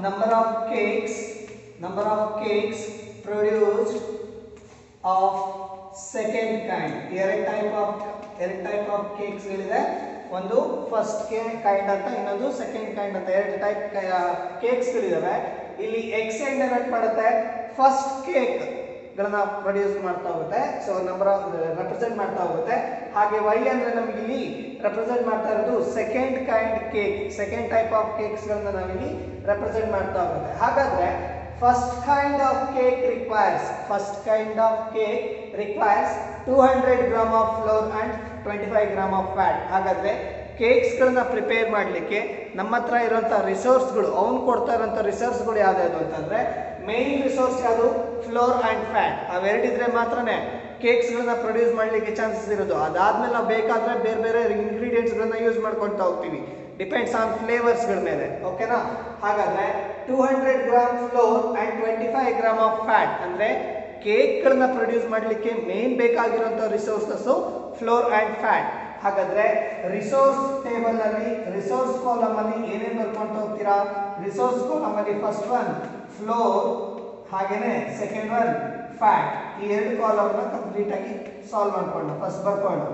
number of cakes produced of second kind. ಎರಡು ಟೈಪ್ ಆಫ್ ಕೇಕ್ಸ್ ಗಳಿದೆ, ಒಂದು ಫಸ್ಟ್ ಕೈಂಡ್ ಅಂತ, ಇನ್ನೊಂದು ಸೆಕೆಂಡ್ ಕೈಂಡ್ ಅಂತ. ಎರಡು ಟೈಪ್ ಕೇಕ್ಸ್ ಗಳಿದಾವೆ. ಇಲ್ಲಿ ಎಕ್ಸ್ ಡಿನೋಟ್ ಮಾಡುತ್ತೆ ಫಸ್ಟ್ ಕೇಕ್ ಗಳನ್ನ ಪ್ರೊಡ್ಯೂಸ್ ಮಾಡ್ತಾ ಹೋಗುತ್ತೆ, ಸೊ ನಂಬರ್ ರೆಪ್ರೆಸೆಂಟ್ ಮಾಡ್ತಾ ಹೋಗುತ್ತೆ. ಹಾಗೆ ವೈ ಅಂದ್ರೆ ನಮಗೆ ಇಲ್ಲಿ ರೆಪ್ರೆಸೆಂಟ್ ಮಾಡ್ತಾ ಇರೋದು ಸೆಕೆಂಡ್ ಟೈಪ್ ಆಫ್ ಕೇಕ್ಸ್ ಗಳನ್ನ ನಾವಿಲ್ಲಿ ರೆಪ್ರೆಸೆಂಟ್ ಮಾಡ್ತಾ ಹೋಗುತ್ತೆ. ಹಾಗಾದ್ರೆ first kind of cake requires 200 gram of flour and 25 gram of fat. ಹಾಗಾದ್ರೆ ಕೇಕ್ಸ್ ಗಳನ್ನ ಪ್ರಿಪೇರ್ ಮಾಡಲಿಕ್ಕೆ ನಮ್ಮ ಹತ್ರ ಇರುವಂತ ರಿಸೋರ್ಸ್ಗಳು, ಅವನು ಕೊಡ್ತಾ ಇರುವಂತ ರಿಸೋರ್ಸ್ಗಳು ಯಾವ್ದು ಅಂತಂದ್ರೆ, ಮೇನ್ ರಿಸೋರ್ಸ್ ಯಾವುದು, ಫ್ಲೋರ್ ಅಂಡ್ ಫ್ಯಾಟ್. ಅವೆರಡಿದ್ರೆ ಮಾತ್ರನೇ ಕೇಕ್ಸ್ ಗಳನ್ನ ಪ್ರೊಡ್ಯೂಸ್ ಮಾಡಲಿಕ್ಕೆ ಚಾನ್ಸಸ್ ಇರೋದು. ಅದಾದ್ಮೇಲೆ ನಾವು ಬೇಕಾದ್ರೆ ಬೇರೆ ಇಂಗ್ರೀಡಿಯೆಂಟ್ಸ್ ಗಳನ್ನ ಯೂಸ್ ಮಾಡ್ಕೊಳ್ತಾ ಹೋಗ್ತೀವಿ, ಡಿಪೆಂಡ್ಸ್ ಆನ್ ಫ್ಲೇವರ್ಸ್ ಗಳ ಮೇಲೆ. ಓಕೆನಾ? ಹಾಗಾದ್ರೆ 200 gram flour and 25 gram of fat ಅಂದ್ರೆ ಕೇಕ್ ಗಳನ್ನ ಪ್ರೊಡ್ಯೂಸ್ ಮಾಡಲಿಕ್ಕೆ ಮೇನ್ ಬೇಕಾಗಿರುವಂತ ರಿಸೋರ್ಸಸ್ ಫ್ಲೋರ್ ಅಂಡ್ ಫ್ಯಾಟ್. ಹಾಗಾದ್ರೆ ರಿಸೋರ್ಸ್ ಟೇಬಲ್ ಅಲ್ಲಿ, ರಿಸೋರ್ಸ್ ಕಾಲಮ್ ಅಲ್ಲಿ ಏನೇನು ಬರ್ಕೊಂತ ಹೋಗ್ತೀರಾ, ರಿಸೋರ್ಸ್ ಕಾಲಮ್ ಅಲ್ಲಿ ಫಸ್ಟ್ ಒನ್ ಫ್ಲೋರ್, ಹಾಗೇನೆ ಸೆಕೆಂಡ್ ಒನ್ ಫ್ಯಾಟ್. ಈ ಎರಡು ಕಾಲಮ್ ನ ಕಂಪ್ಲೀಟ್ ಆಗಿ ಸಾಲ್ವ್ ಮಾಡ್ಕೊಂಡು ಫಸ್ಟ್ ಬರ್ಕೊಂಡು.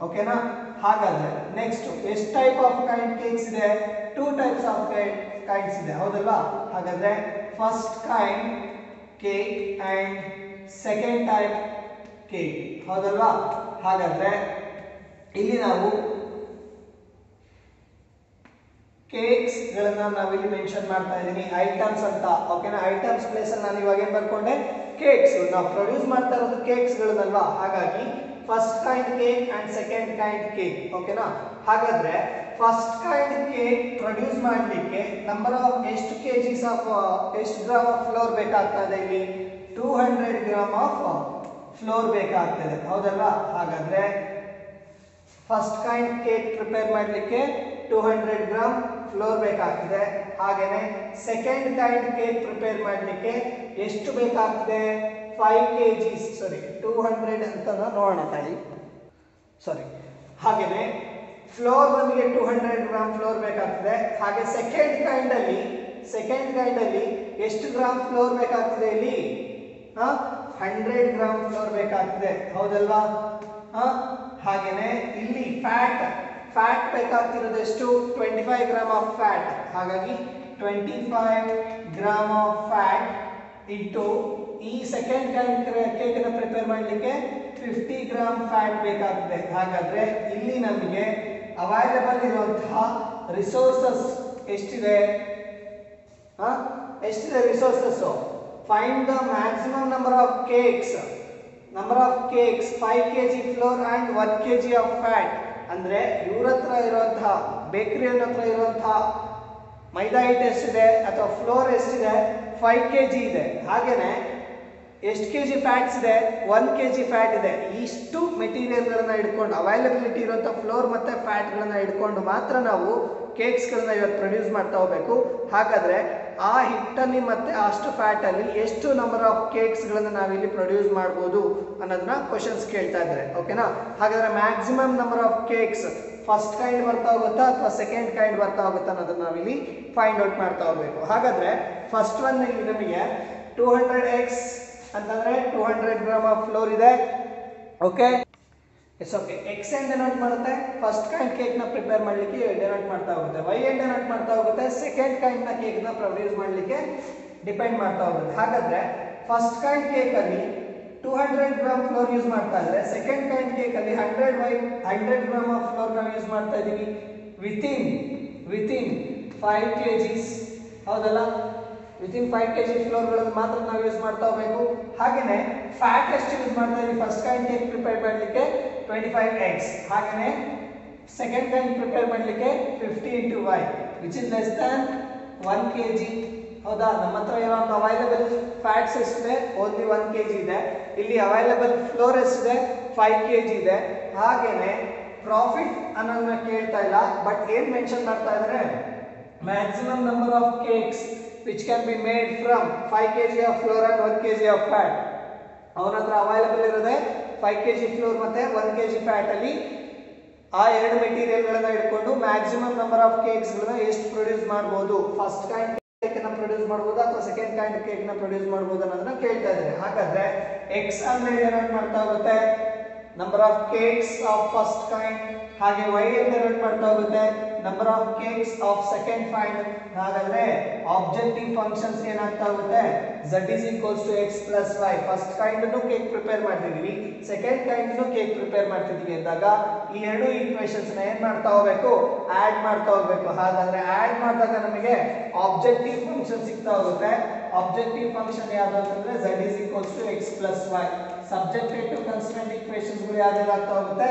ಓಕೆನಾ? ಹಾಗಾದ್ರೆ ನೆಕ್ಸ್ಟ್ ಎಷ್ಟು ಟೈಪ್ ಆಫ್ ಕೈಂಡ್ ಕೇಕ್ಸ್ ಇದೆ, 2 types ಆಫ್ ಕೈಂಡ್ಸ್ ಇದೆ. ಹೌದಲ್ವಾ? ಹಾಗಾದ್ರೆ first kind cake and second type cake. ಹೌದಲ್ವಾ? ಹಾಗಾದ್ರೆ ಇಲ್ಲಿ ನಾವು ಕೇಕ್ಸ್ ಗಳನ್ನ ನಾವಿಲ್ಲಿ ಮೆನ್ಷನ್ ಮಾಡ್ತಾ ಇದ್ದೀನಿ, ಐಟಮ್ಸ್ ಅಂತ. ಓಕೆನಾ? ಐಟಮ್ಸ್ ಪ್ಲೇಸ್ ಅಲ್ಲಿ ನಾನು ಇವಾಗ ಏನ್ ಬರ್ಕೊಂಡೆ, ಕೇಕ್ಸ್. ನಾವು ಪ್ರೊಡ್ಯೂಸ್ ಮಾಡ್ತಾ ಇರೋದು ಕೇಕ್ಸ್ ಗಳನ್ನಲ್ವಾ, ಹಾಗಾಗಿ first kind cake and second kind cake. ಓಕೆನಾ? ಹಾಗಾದ್ರೆ ಫಸ್ಟ್ ಕೈಂಡ್ ಕೇಕ್ ಪ್ರೊಡ್ಯೂಸ್ ಮಾಡಲಿಕ್ಕೆ ನಂಬರ್ ಆಫ್ ಎಷ್ಟು ಕೆಜಿಸ್ ಆಫ್ ಎಷ್ಟು ಗ್ರಾಮ್ ಆಫ್ ಫ್ಲೋರ್ ಬೇಕಾಗ್ತದೆ ಇಲ್ಲಿ? 200 ಗ್ರಾಮ್ ಆಫ್ ಫ್ಲೋರ್ ಬೇಕಾಗ್ತದೆ, ಹೌದಲ್ಲ? ಹಾಗಾದ್ರೆ ಫಸ್ಟ್ ಕೈಂಡ್ ಕೇಕ್ ಪ್ರಿಪೇರ್ ಮಾಡಲಿಕ್ಕೆ 200 ಗ್ರಾಮ್ ಫ್ಲೋರ್ ಬೇಕಾಗ್ತದೆ. ಹಾಗೇನೆ ಸೆಕೆಂಡ್ ಕೈಂಡ್ ಕೇಕ್ ಪ್ರಿಪೇರ್ ಮಾಡಲಿಕ್ಕೆ ಎಷ್ಟು ಬೇಕಾಗ್ತದೆ? 5 kgs, ಸಾರಿ 200 ಅಂತ ನೋಡೋಣ ತಾಳಿ, ಸಾರಿ. ಹಾಗೇನೆ ಫ್ಲೋರ್ ನಮಗೆ 200 ಗ್ರಾಮ್ ಫ್ಲೋರ್ ಬೇಕಾಗ್ತದೆ. ಹಾಗೆ ಸೆಕೆಂಡ್ ಕೈಂಡ್ ಅಲ್ಲಿ ಎಷ್ಟು ಗ್ರಾಮ್ ಫ್ಲೋರ್ ಬೇಕಾಗ್ತದೆ ಇಲ್ಲಿ? 100 ಗ್ರಾಮ್ ಫ್ಲೋರ್ ಬೇಕಾಗ್ತದೆ, ಹೌದಲ್ವಾ? ಹಾಗೇನೆ ಇಲ್ಲಿ ಫ್ಯಾಟ್ ಬೇಕಾಗ್ತಿರೋದು ಎಷ್ಟು? 25 ಗ್ರಾಮ್ ಆಫ್ ಫ್ಯಾಟ್. ಹಾಗಾಗಿ 25 ಗ್ರಾಮ್ ಆಫ್ ಫ್ಯಾಟ್ ಇಂಟು ಈ ಸೆಕೆಂಡ್ ಕೈಂಡ್ ಕೇಕ್ ಅನ್ನು ಪ್ರಿಪೇರ್ ಮಾಡಲಿಕ್ಕೆ 50 ಗ್ರಾಮ್ ಫ್ಯಾಟ್ ಬೇಕಾಗ್ತದೆ. ಹಾಗಾದ್ರೆ ಇಲ್ಲಿ ನಮಗೆ ಅವೈಲೇಬಲ್ ಇರುವಂತಹ ರಿಸೋರ್ಸಸ್ ಎಷ್ಟಿದೆ? ಎಷ್ಟಿದೆ resources? Find the maximum number of cakes. 5 kg flour and 1 kg of fat. ಅಂದ್ರೆ ಇವ್ರ ಹತ್ರ ಇರುವಂತಹ ಬೇಕರಿ ಹತ್ರ ಇರುವಂತಹ ಮೈದಾ ಹಿಟ್ಟು ಎಷ್ಟಿದೆ ಅಥವಾ ಫ್ಲೋರ್ ಎಷ್ಟಿದೆ? 5 kg ಇದೆ. ಹಾಗೇನೆ ಎಷ್ಟು ಕೆಜಿ ಫ್ಯಾಟ್ಸ್ ಇದೆ? 1 kg ಫ್ಯಾಟ್ ಇದೆ. ಇಷ್ಟು ಮೆಟೀರಿಯಲ್ಗಳನ್ನ ಇಟ್ಕೊಂಡು, ಅವೈಲಬಿಲಿಟಿ ಇರುವಂಥ ಫ್ಲೋರ್ ಮತ್ತು ಫ್ಯಾಟ್ಗಳನ್ನ ಇಟ್ಕೊಂಡು ಮಾತ್ರ ನಾವು ಕೇಕ್ಸ್ಗಳನ್ನ ಇವತ್ತು ಪ್ರೊಡ್ಯೂಸ್ ಮಾಡ್ತಾ ಹೋಗ್ಬೇಕು. ಹಾಗಾದರೆ ಆ ಹಿಟ್ಟಲ್ಲಿ ಮತ್ತು ಅಷ್ಟು ಫ್ಯಾಟಲ್ಲಿ ಎಷ್ಟು ನಂಬರ್ ಆಫ್ ಕೇಕ್ಸ್ಗಳನ್ನು ನಾವಿಲ್ಲಿ ಪ್ರೊಡ್ಯೂಸ್ ಮಾಡ್ಬೋದು ಅನ್ನೋದನ್ನ ಕ್ವಶನ್ಸ್ ಕೇಳ್ತಾ ಇದ್ದಾರೆ. ಓಕೆನಾ? ಹಾಗಾದರೆ maximum number of cakes first kind ಬರ್ತಾ ಹೋಗುತ್ತಾ ಅಥವಾ ಸೆಕೆಂಡ್ ಕೈಂಡ್ ಬರ್ತಾ ಹೋಗುತ್ತಾ ಅನ್ನೋದನ್ನ ನಾವಿಲ್ಲಿ ಫೈಂಡ್ ಔಟ್ ಮಾಡ್ತಾ ಹೋಗ್ಬೇಕು. ಹಾಗಾದರೆ ಫಸ್ಟ್ ಒನ್ ಇಲ್ಲಿ ನಮಗೆ 200x ಅಂತಂದ್ರೆ 200 ಗ್ರಾಮ್ ಆಫ್ ಫ್ಲೋರ್ ಇದೆ. Okay, yes okay. ಎಕ್ಸ್ ಏನ್ ಡೆನೋಟ್ ಮಾಡುತ್ತೆ? ಫಸ್ಟ್ ಕೈಂಡ್ ಕೇಕ್ ನ ಪ್ರಿಪೇರ್ ಮಾಡಲಿಕ್ಕೆ ಡೆನೋಟ್ ಮಾಡ್ತಾ ಹೋಗುತ್ತೆ. ವೈ ಏನ್ ಡೆನೋಟ್ ಮಾಡ್ತಾ ಹೋಗುತ್ತೆ? ಸೆಕೆಂಡ್ ಕೈಂಡ್ ನ ಕೇಕ್ ನ ಪ್ರೊಡ್ಯೂಸ್ ಮಾಡಲಿಕ್ಕೆ ಡಿಪೆಂಡ್ ಮಾಡ್ತಾ ಹೋಗುತ್ತೆ. ಹಾಗಾದ್ರೆ ಫಸ್ಟ್ ಕೈಂಡ್ ಕೇಕ್ ಅಲ್ಲಿ 200 ಗ್ರಾಮ್ ಫ್ಲೋರ್ ಯೂಸ್ ಮಾಡ್ತಾ ಇದ್ರೆ ಸೆಕೆಂಡ್ ಕೈಂಡ್ ಕೇಕ್ ಅಲ್ಲಿ 100 ಗ್ರಾಮ್ ಆಫ್ ಫ್ಲೋರ್ ನಾವು ಯೂಸ್ ಮಾಡ್ತಾ ಇದೀವಿ ವಿತಿನ್ 5 kgs, ಹೌದಲ್ಲ? ವಿತಿನ್ 5 kg ಫ್ಲೋರ್ಗಳನ್ನು ಮಾತ್ರ ನಾವು ಯೂಸ್ ಮಾಡ್ತಾ ಹೋಗಬೇಕು. ಹಾಗೇನೆ ಫ್ಯಾಟ್ ಎಷ್ಟು ಯೂಸ್ ಮಾಡ್ತಾ ಇದೀವಿ? ಫಸ್ಟ್ ಕೈಂಡ್ ಕೇಕ್ ಪ್ರಿಪೇರ್ ಮಾಡಲಿಕ್ಕೆ 25x. ಹಾಗೇನೆ ಸೆಕೆಂಡ್ ಕೈಂಡ್ ಪ್ರಿಪೇರ್ ಮಾಡಲಿಕ್ಕೆ 50 into y which is less than 1 kg. ಹೌದಾ? ನಮ್ಮ ಹತ್ರ ಇರುವಂತ ಅವೈಲೇಬಲ್ ಫ್ಯಾಟ್ಸ್ ಎಷ್ಟಿದೆ? ಓನ್ಲಿ 1 kg ಇದೆ. ಇಲ್ಲಿ ಅವೈಲೇಬಲ್ ಫ್ಲೋರ್ ಎಷ್ಟಿದೆ? 5 kg ಇದೆ. ಹಾಗೇನೆ ಪ್ರಾಫಿಟ್ ಅನ್ನೋದನ್ನ ಕೇಳ್ತಾ ಇಲ್ಲ, ಬಟ್ ಏನ್ ಮೆನ್ಷನ್ ಮಾಡ್ತಾ ಇದ್ದಾರೆ? Maximum number of cakes which can be made from 5 kg of flour and 1 kg of fat. ಅವನ ಹತ್ರ ಅವೈಲೇಬಲ್ ಇರೋದೇ 5 kg ಫ್ಲೋರ್ ಮತ್ತೆ 1 kg ಫ್ಯಾಟ್ ಅಲ್ಲಿ ಆ ಎರಡು ಮೆಟೀರಿಯಲ್ಗಳನ್ನ ಇಟ್ಕೊಂಡು ಮ್ಯಾಕ್ಸಿಮಮ್ ನಂಬರ್ ಆಫ್ ಕೇಕ್ಸ್ಗಳನ್ನ ಎಷ್ಟು ಪ್ರೊಡ್ಯೂಸ್ ಮಾಡಬಹುದು, ಫಸ್ಟ್ ಕೈಂಡ್ ಕೇಕ್ ನ ಪ್ರೊಡ್ಯೂಸ್ ಮಾಡಬಹುದು ಅಥವಾ ಸೆಕೆಂಡ್ ಕೈಂಡ್ ಕೇಕ್ ನ ಪ್ರೊಡ್ಯೂಸ್ ಮಾಡಬಹುದು ಅನ್ನೋದನ್ನ ಕೇಳ್ತಾ ಇದ್ದಾರೆ. ಹಾಗಾದ್ರೆ x ಅಂದ್ರೆ ಡೆನೋಟ್ ಮಾಡ್ತಾ ಹೋಗುತ್ತೆ number of cakes of first kind, ಹಾಗೆ y ಡೆನೋಟ್ ಮಾಡ್ತಾ ಹೋಗುತ್ತೆ number of cakes of second kind. ಹಾಗಾದ್ರೆ ಆಬ್ಜೆಕ್ಟಿವ್ ಫಂಕ್ಷನ್ಸ್ ಏನಾಗ್ತಾ ಹೋಗುತ್ತೆ? z is equals to x plus y. First kind ನು ಕೇಕ್ ಪ್ರಿಪೇರ್ ಮಾಡ್ತಿದೀವಿ, ಸೆಕೆಂಡ್ ಕೈಂಡ್ ನು ಕೇಕ್ ಪ್ರಿಪೇರ್ ಮಾಡ್ತಿದೀವಿ ಅಂದಾಗ ಈ ಎರಡು ಈಕ್ವೇಷನ್ಸ್ ನ ಏನ್ ಮಾಡ್ತಾ ಹೋಗ್ಬೇಕು? ಆಡ್ ಮಾಡ್ತಾ ಹೋಗ್ಬೇಕು. ಹಾಗಾದ್ರೆ ಆಡ್ ಮಾಡಿದಾಗ ನಮಗೆ ಆಬ್ಜೆಕ್ಟಿವ್ ಫಂಕ್ಷನ್ ಸಿಗ್ತಾ ಹೋಗುತ್ತೆ. ಆಬ್ಜೆಕ್ಟಿವ್ ಫಂಕ್ಷನ್ ಯಾವುದು ಅಂತಂದ್ರೆ z is equals to x plus y. Subjected to constant equations ಗಳು ಯಾವ್ದು ಆಗ್ತಾ ಹೋಗುತ್ತೆ?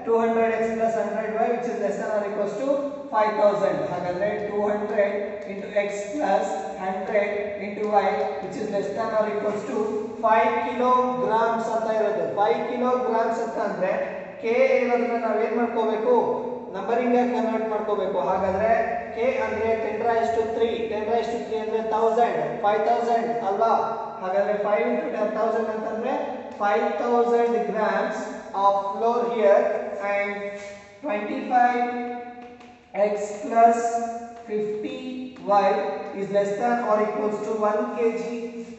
200x plus 100y which is less than or equals to 5000. ಹಾಗಾದ್ರೆ 200 into x plus 100 into y which is less than or equals to 5 kilograms ಅಂತ ಇರೋದು. 5 kilograms ಅಂತ ಅಂದ್ರೆ k ಇರೋದನ್ನ ನಾವು ಏನ್ ಮಾಡ್ಕೋಬೇಕು? ನಂಬರಿಂಗ್ ಆಗಿ ಕನ್ವರ್ಟ್ ಮಾಡ್ಕೋಬೇಕು. ಹಾಗಾದ್ರೆ k ಅಂದ್ರೆ 10⁻³ 10⁻³ ಅಂದ್ರೆ 1000 5000 ಅಲ್ವಾ? ಹಾಗಾದ್ರೆ 5 into 10,000 ಅಂತಂದ್ರೆ 5000 grams of flour here and 25x plus 50y is less than or equals to 1 kg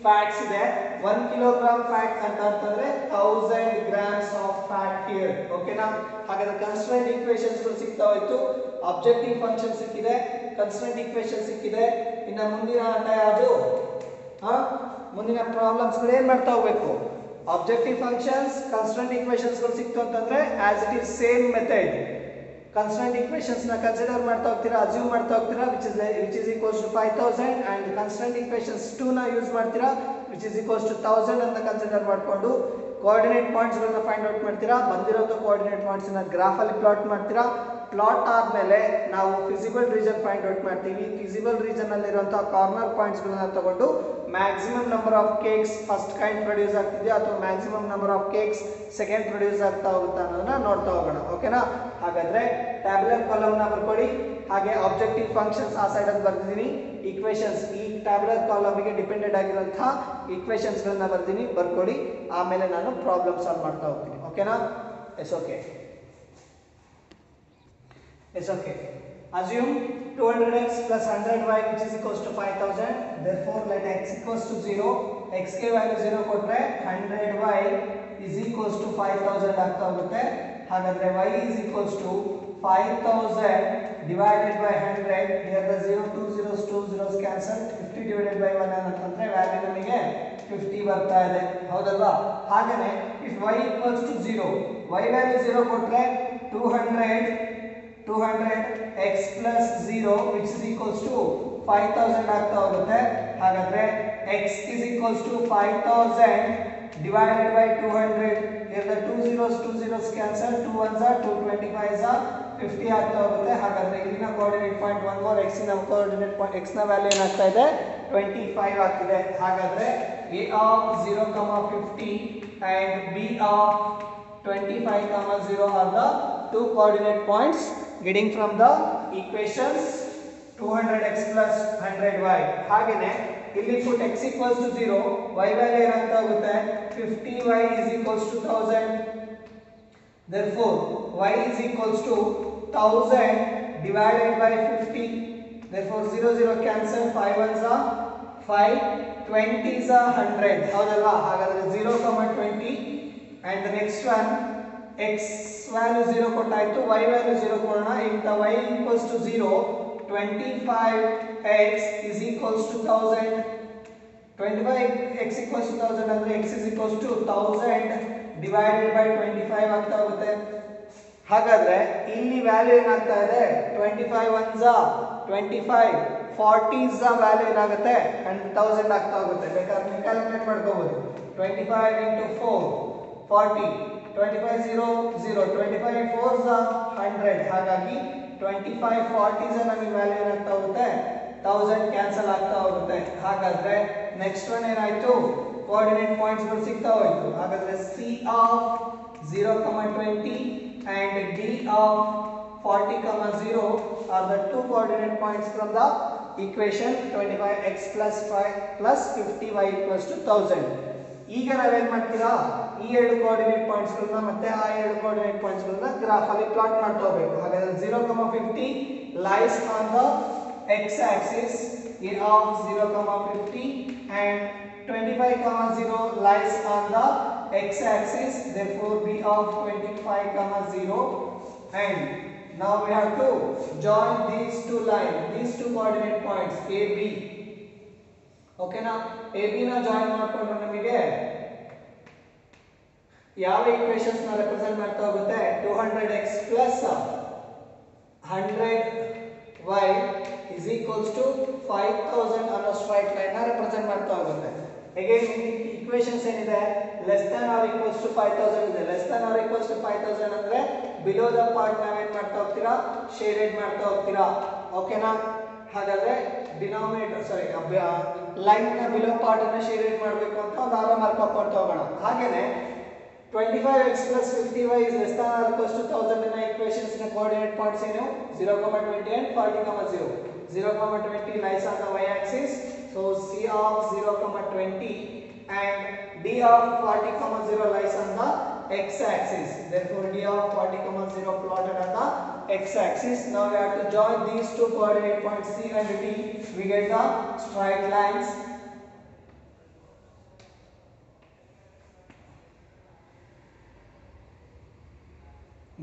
fats ಇದೆ. 1 kilogram fat ಅಂತಂದ್ರೆ 1000 grams of fat here. ಓಕೆನಾ? ಹಾಗಾದ್ರೆ ಕನ್ಸ್ಟೆಂಟ್ ಈಕ್ವೇಷನ್ಸ್ ಗಳು ಸಿಗ್ತಾ ಹೋಯ್ತು, ಆಬ್ಜೆಕ್ಟಿವ್ ಫಂಕ್ಷನ್ ಸಿಕ್ಕಿದೆ, ಕನ್ಸ್ಟೆಂಟ್ ಈಕ್ವೇಷನ್ ಸಿಕ್ಕಿದೆ. ಇನ್ನ ಮುಂದಿನ ಆಟ ಯಾವುದು? ಮುಂದಿನ ಪ್ರಾಬ್ಲಮ್ಸ್ ಗಳು ಏನ್ ಮಾಡ್ತಾ ಹೋಗ್ಬೇಕು? ಆಬ್ಜೆಕ್ಟಿವ್ ಫಂಕ್ಷನ್ಸ್, ಕನ್ಸ್ಟೆಂಟ್ ಈಕ್ವೇಷನ್ಸ್ ಗಳು ಸಿಕ್ತು ಅಂತಂದ್ರೆ as it is same method constant equations ನ ಕನ್ಸಿಡರ್ ಮಾಡ್ತಾ ಹೋಗ್ತೀರಾ, ಅಸ್ಯೂಮ್ ಮಾಡ್ತಾ ಹೋಗ್ತೀರಾ which is equals to 5000 and constant equations 2 ನ ಯೂಸ್ ಮಾಡ್ತೀರಾ which is equals to 1000 ಅಂತ ಕನ್ಸಿಡರ್ ಮಾಡಿಕೊಂಡು ಕೋಆರ್ಡಿನೇಟ್ ಪಾಯಿಂಟ್ಸ್ಗಳನ್ನ ಫೈಂಡ್ ಔಟ್ ಮಾಡ್ತೀರಾ, ಬಂದಿರೋಂಥ ಕೋಆರ್ಡಿನೇಟ್ ಪಾಯಿಂಟ್ಸ್ನ ಗ್ರಾಫಲ್ಲಿ ಪ್ಲಾಟ್ ಮಾಡ್ತೀರಾ. ಪ್ಲಾಟ್ ಆದಮೇಲೆ ನಾವು ಫಿಸಿಬಲ್ ರೀಜನ್ ಫೈಂಡ್ ಔಟ್ ಮಾಡ್ತೀವಿ. ಫಿಸಿಬಲ್ ರೀಜನ್ನಲ್ಲಿರುವಂಥ ಕಾರ್ನರ್ ಪಾಯಿಂಟ್ಸ್ಗಳನ್ನ ತಗೊಂಡು maximum number of cakes first kind produce ಆಗ್ತಿದೆಯಾ ಅಥವಾ maximum number of cakes second produce ಆಗ್ತಾ ಹೋಗುತ್ತಾ ಅನ್ನೋದನ್ನ ನೋಡ್ತಾ ಹೋಗೋಣ. ಓಕೆನಾ? ಹಾಗಾದರೆ ಟ್ಯಾಬ್ಯುಲರ್ ಕಾಲಮ್ನ ಬರ್ಕೊಳ್ಳಿ. ಹಾಗೆ ಆಬ್ಜೆಕ್ಟಿವ್ ಫಂಕ್ಷನ್ಸ್ ಆ ಸೈಡಲ್ಲಿ ಬರ್ತಿದ್ದೀನಿ. ಈಕ್ವೇಷನ್ಸ್ ಈ ಟ್ಯಾಬ್ಯುಲರ್ ಕಾಲಮ್ಗೆ ಡಿಪೆಂಡೆಡ್ ಆಗಿರುವಂಥ ಈಕ್ವೇಷನ್ಸ್ಗಳನ್ನ ಬರ್ಕೊಳ್ಳಿ. ಆಮೇಲೆ ನಾನು ಪ್ರಾಬ್ಲಮ್ ಸಾಲ್ವ್ ಮಾಡ್ತಾ ಹೋಗ್ತೀನಿ. ಓಕೆನಾ? Yes okay. It's okay. Assume 200x plus 100y which is equals to 5000. Therefore, let x equals to 0. x के value 0 ಕೊಟ್ರೆ 100y is equals to 5000 ಆಗ್ತಾ ಹೋಗುತ್ತೆ. ಹಾಗಾದ್ರೆ y is equals to 5000 divided by 100. Here the 2 zeros cancel. 50 divided by 1 ಅಂತಂದ್ರೆ value ನಮಗೆ 50 ಬರ್ತಾ ಇದೆ. ಹೌದಲ್ವಾ? ಹಾಗನೇ if y equals to 0, y value 0 ಕೊಟ್ರೆ 200 x plus 0 which is equals to 5000 ಆಗ್ತಾ ಹೋಗುತ್ತೆ. ಹಾಗಾದ್ರೆ x is equals to 5000 divided by 200. Here the 2 zeros cancel. 2 ones are 2, 25 are 50 ಆಗ್ತಾ ಹೋಗುತ್ತೆ. ಹಾಗಾದ್ರೆ ಇಲ್ಲಿನ ಕೋಆರ್ಡಿನೇಟ್ ಪಾಯಿಂಟ್ 1 more x ನ ಕೋಆರ್ಡಿನೇಟ್ ಪಾಯಿಂಟ್ x ನ ವ್ಯಾಲ್ಯೂ ಏನಾಗ್ತಾ ಇದೆ 25 ಆಗ್ತಿದೆ. ಹಾಗಾದ್ರೆ a of 0, 50 and b of 25, 0 are the two coordinate points getting from the equations 200x plus 100y. ಹಾಗೇನೆ ಇಲ್ಲಿ put x equals to 0, y value ಏನಾಗ್ತಾ ಹೋಗುತ್ತೆ 50y is equals to 1000. Therefore y is equals to 1000 divided by 50. Therefore 0 cancel. 5 ones are 5, 20s are 100. ಹೌದಲ್ವಾ? ಹಾಗಾದ್ರೆ 0, 20 and the next one x value 0 ಕೊಟ್ಟಾಯ್ತು, y value 0 ಕೊಡೋಣ. if the y equals to 0, 25x is equals to 1000. 25x equals to 1000 ಅಂದ್ರೆ x is equals to 1000 divided by 25 ಆಗ್ತಾ ಹೋಗುತ್ತೆ. ಹಾಗಾದ್ರೆ ಇಲ್ಲಿ value ಏನಾಗ್ತಾ ಇದೆ 25 ones are 25, 40s ವ್ಯಾಲ್ಯೂ ಏನಾಗುತ್ತೆ 1000 ಆಗ್ತಾ ಹೋಗುತ್ತೆ. ಬೇಕಾದ್ರೆ ನೀವು ಕ್ಯಾಲ್ಕುಲೇಟ್ ಮಾಡ್ಕೋಬಹುದು. 25 into 4 40, 25 0 0, 25 4s are 100. ಹಾಗಾಗಿ 25 40s ನಮಗೆ ವ್ಯಾಲ್ಯೂ ಏನಾಗ್ತಾ ಹೋಗುತ್ತೆ 1000 ಕ್ಯಾನ್ಸಲ್ ಆಗ್ತಾ ಹೋಗುತ್ತೆ. ಹಾಗಾದ್ರೆ ನೆಕ್ಸ್ಟ್ ಒನ್ ಏನಾಯ್ತು ಕೋಆರ್ಡಿನೇಟ್ ಪಾಯಿಂಟ್ಸ್ ಗಳು ಸಿಗ್ತಾ ಹೋಯ್ತು. ಹಾಗಾದ್ರೆ c of 0, 20 and d of 40, 0 are the two coordinate points from the equation 25x plus 5 plus 50y equals to 1000. ಈಗ ನಾವೇನ್ ಮಾಡ್ತೀರಾ ಈ ಎರಡು ಕೋಆರ್ಡಿನೇಟ್ ಪಾಯಿಂಟ್ಸ್ ಗಳನ್ನ ಮತ್ತೆ ಆ ಎರಡು ಕೋಆರ್ಡಿನೇಟ್ ಪಾಯಿಂಟ್ಸ್ ಗಳನ್ನ ಗ್ರಾಫ್ ಅಲ್ಲಿ ಪ್ಲಾಟ್ ಮಾಡ್ತಾ ಹೋಗಬೇಕು. ಹಾಗಾದ್ರೆ 0, 50 lies on the x axis a of 0, 50 and 25, 0 lies on the x axis. Therefore b of 25, 0 and now we have to join these two lines, these two coordinate points a b. Okay na? a b na join ಮಾಡ್ಕೊಂಡ್ರೆ ನಮಗೆ ಯಾವ equations ನ represent ಮಾಡ್ತಾ ಹೋಗುತ್ತೆ 200x plus 100y is equals to 5000 ಅನ್ನೋ straight line ನ represent ಮಾಡ್ತಾ ಹೋಗುತ್ತೆ. ಅಗೇನ್ ಈಕ್ವೇಷನ್ಸ್ ಏನಿದೆ less than or equals to 5000 ಇದೆ. Less than or equals to 5000 ಅಂದ್ರೆ ಬಿಲೋ ದ ಪಾರ್ಟ್ ನಾವೇನ್ ಮಾಡ್ತಾ ಹೋಗ್ತೀರಾ ಶೇಡೆಡ್ ಮಾಡ್ತಾ ಹೋಗ್ತೀರಾ. ಓಕೆನಾ? ಹಾಗಾದ್ರೆ ಡಿನಾಮಿನೇಟರ್ ಲೈನ್ ನ ಬಿಲೋ ಪಾರ್ಟ್ ಅನ್ನು ಶೇಡೆಡ್ ಮಾಡಬೇಕು ಅಂತ ಒಂದು ಆರಾಮ ಮಾರ್ಕ್ ಮಾಡ್ತಾ ಹೋಗೋಣ. ಹಾಗೇನೆ 25x plus 50y is less than or equals to 1000 in equations in coordinate points ಏನು 0, 20 and 40, 0. 0, 20 lies on the y axis. So c of 0, 20 and d of 40, 0 lies on the x axis. Therefore d of 40, 0 plotted on the x axis. Now we have to join these two coordinate points c and d. We get the straight lines.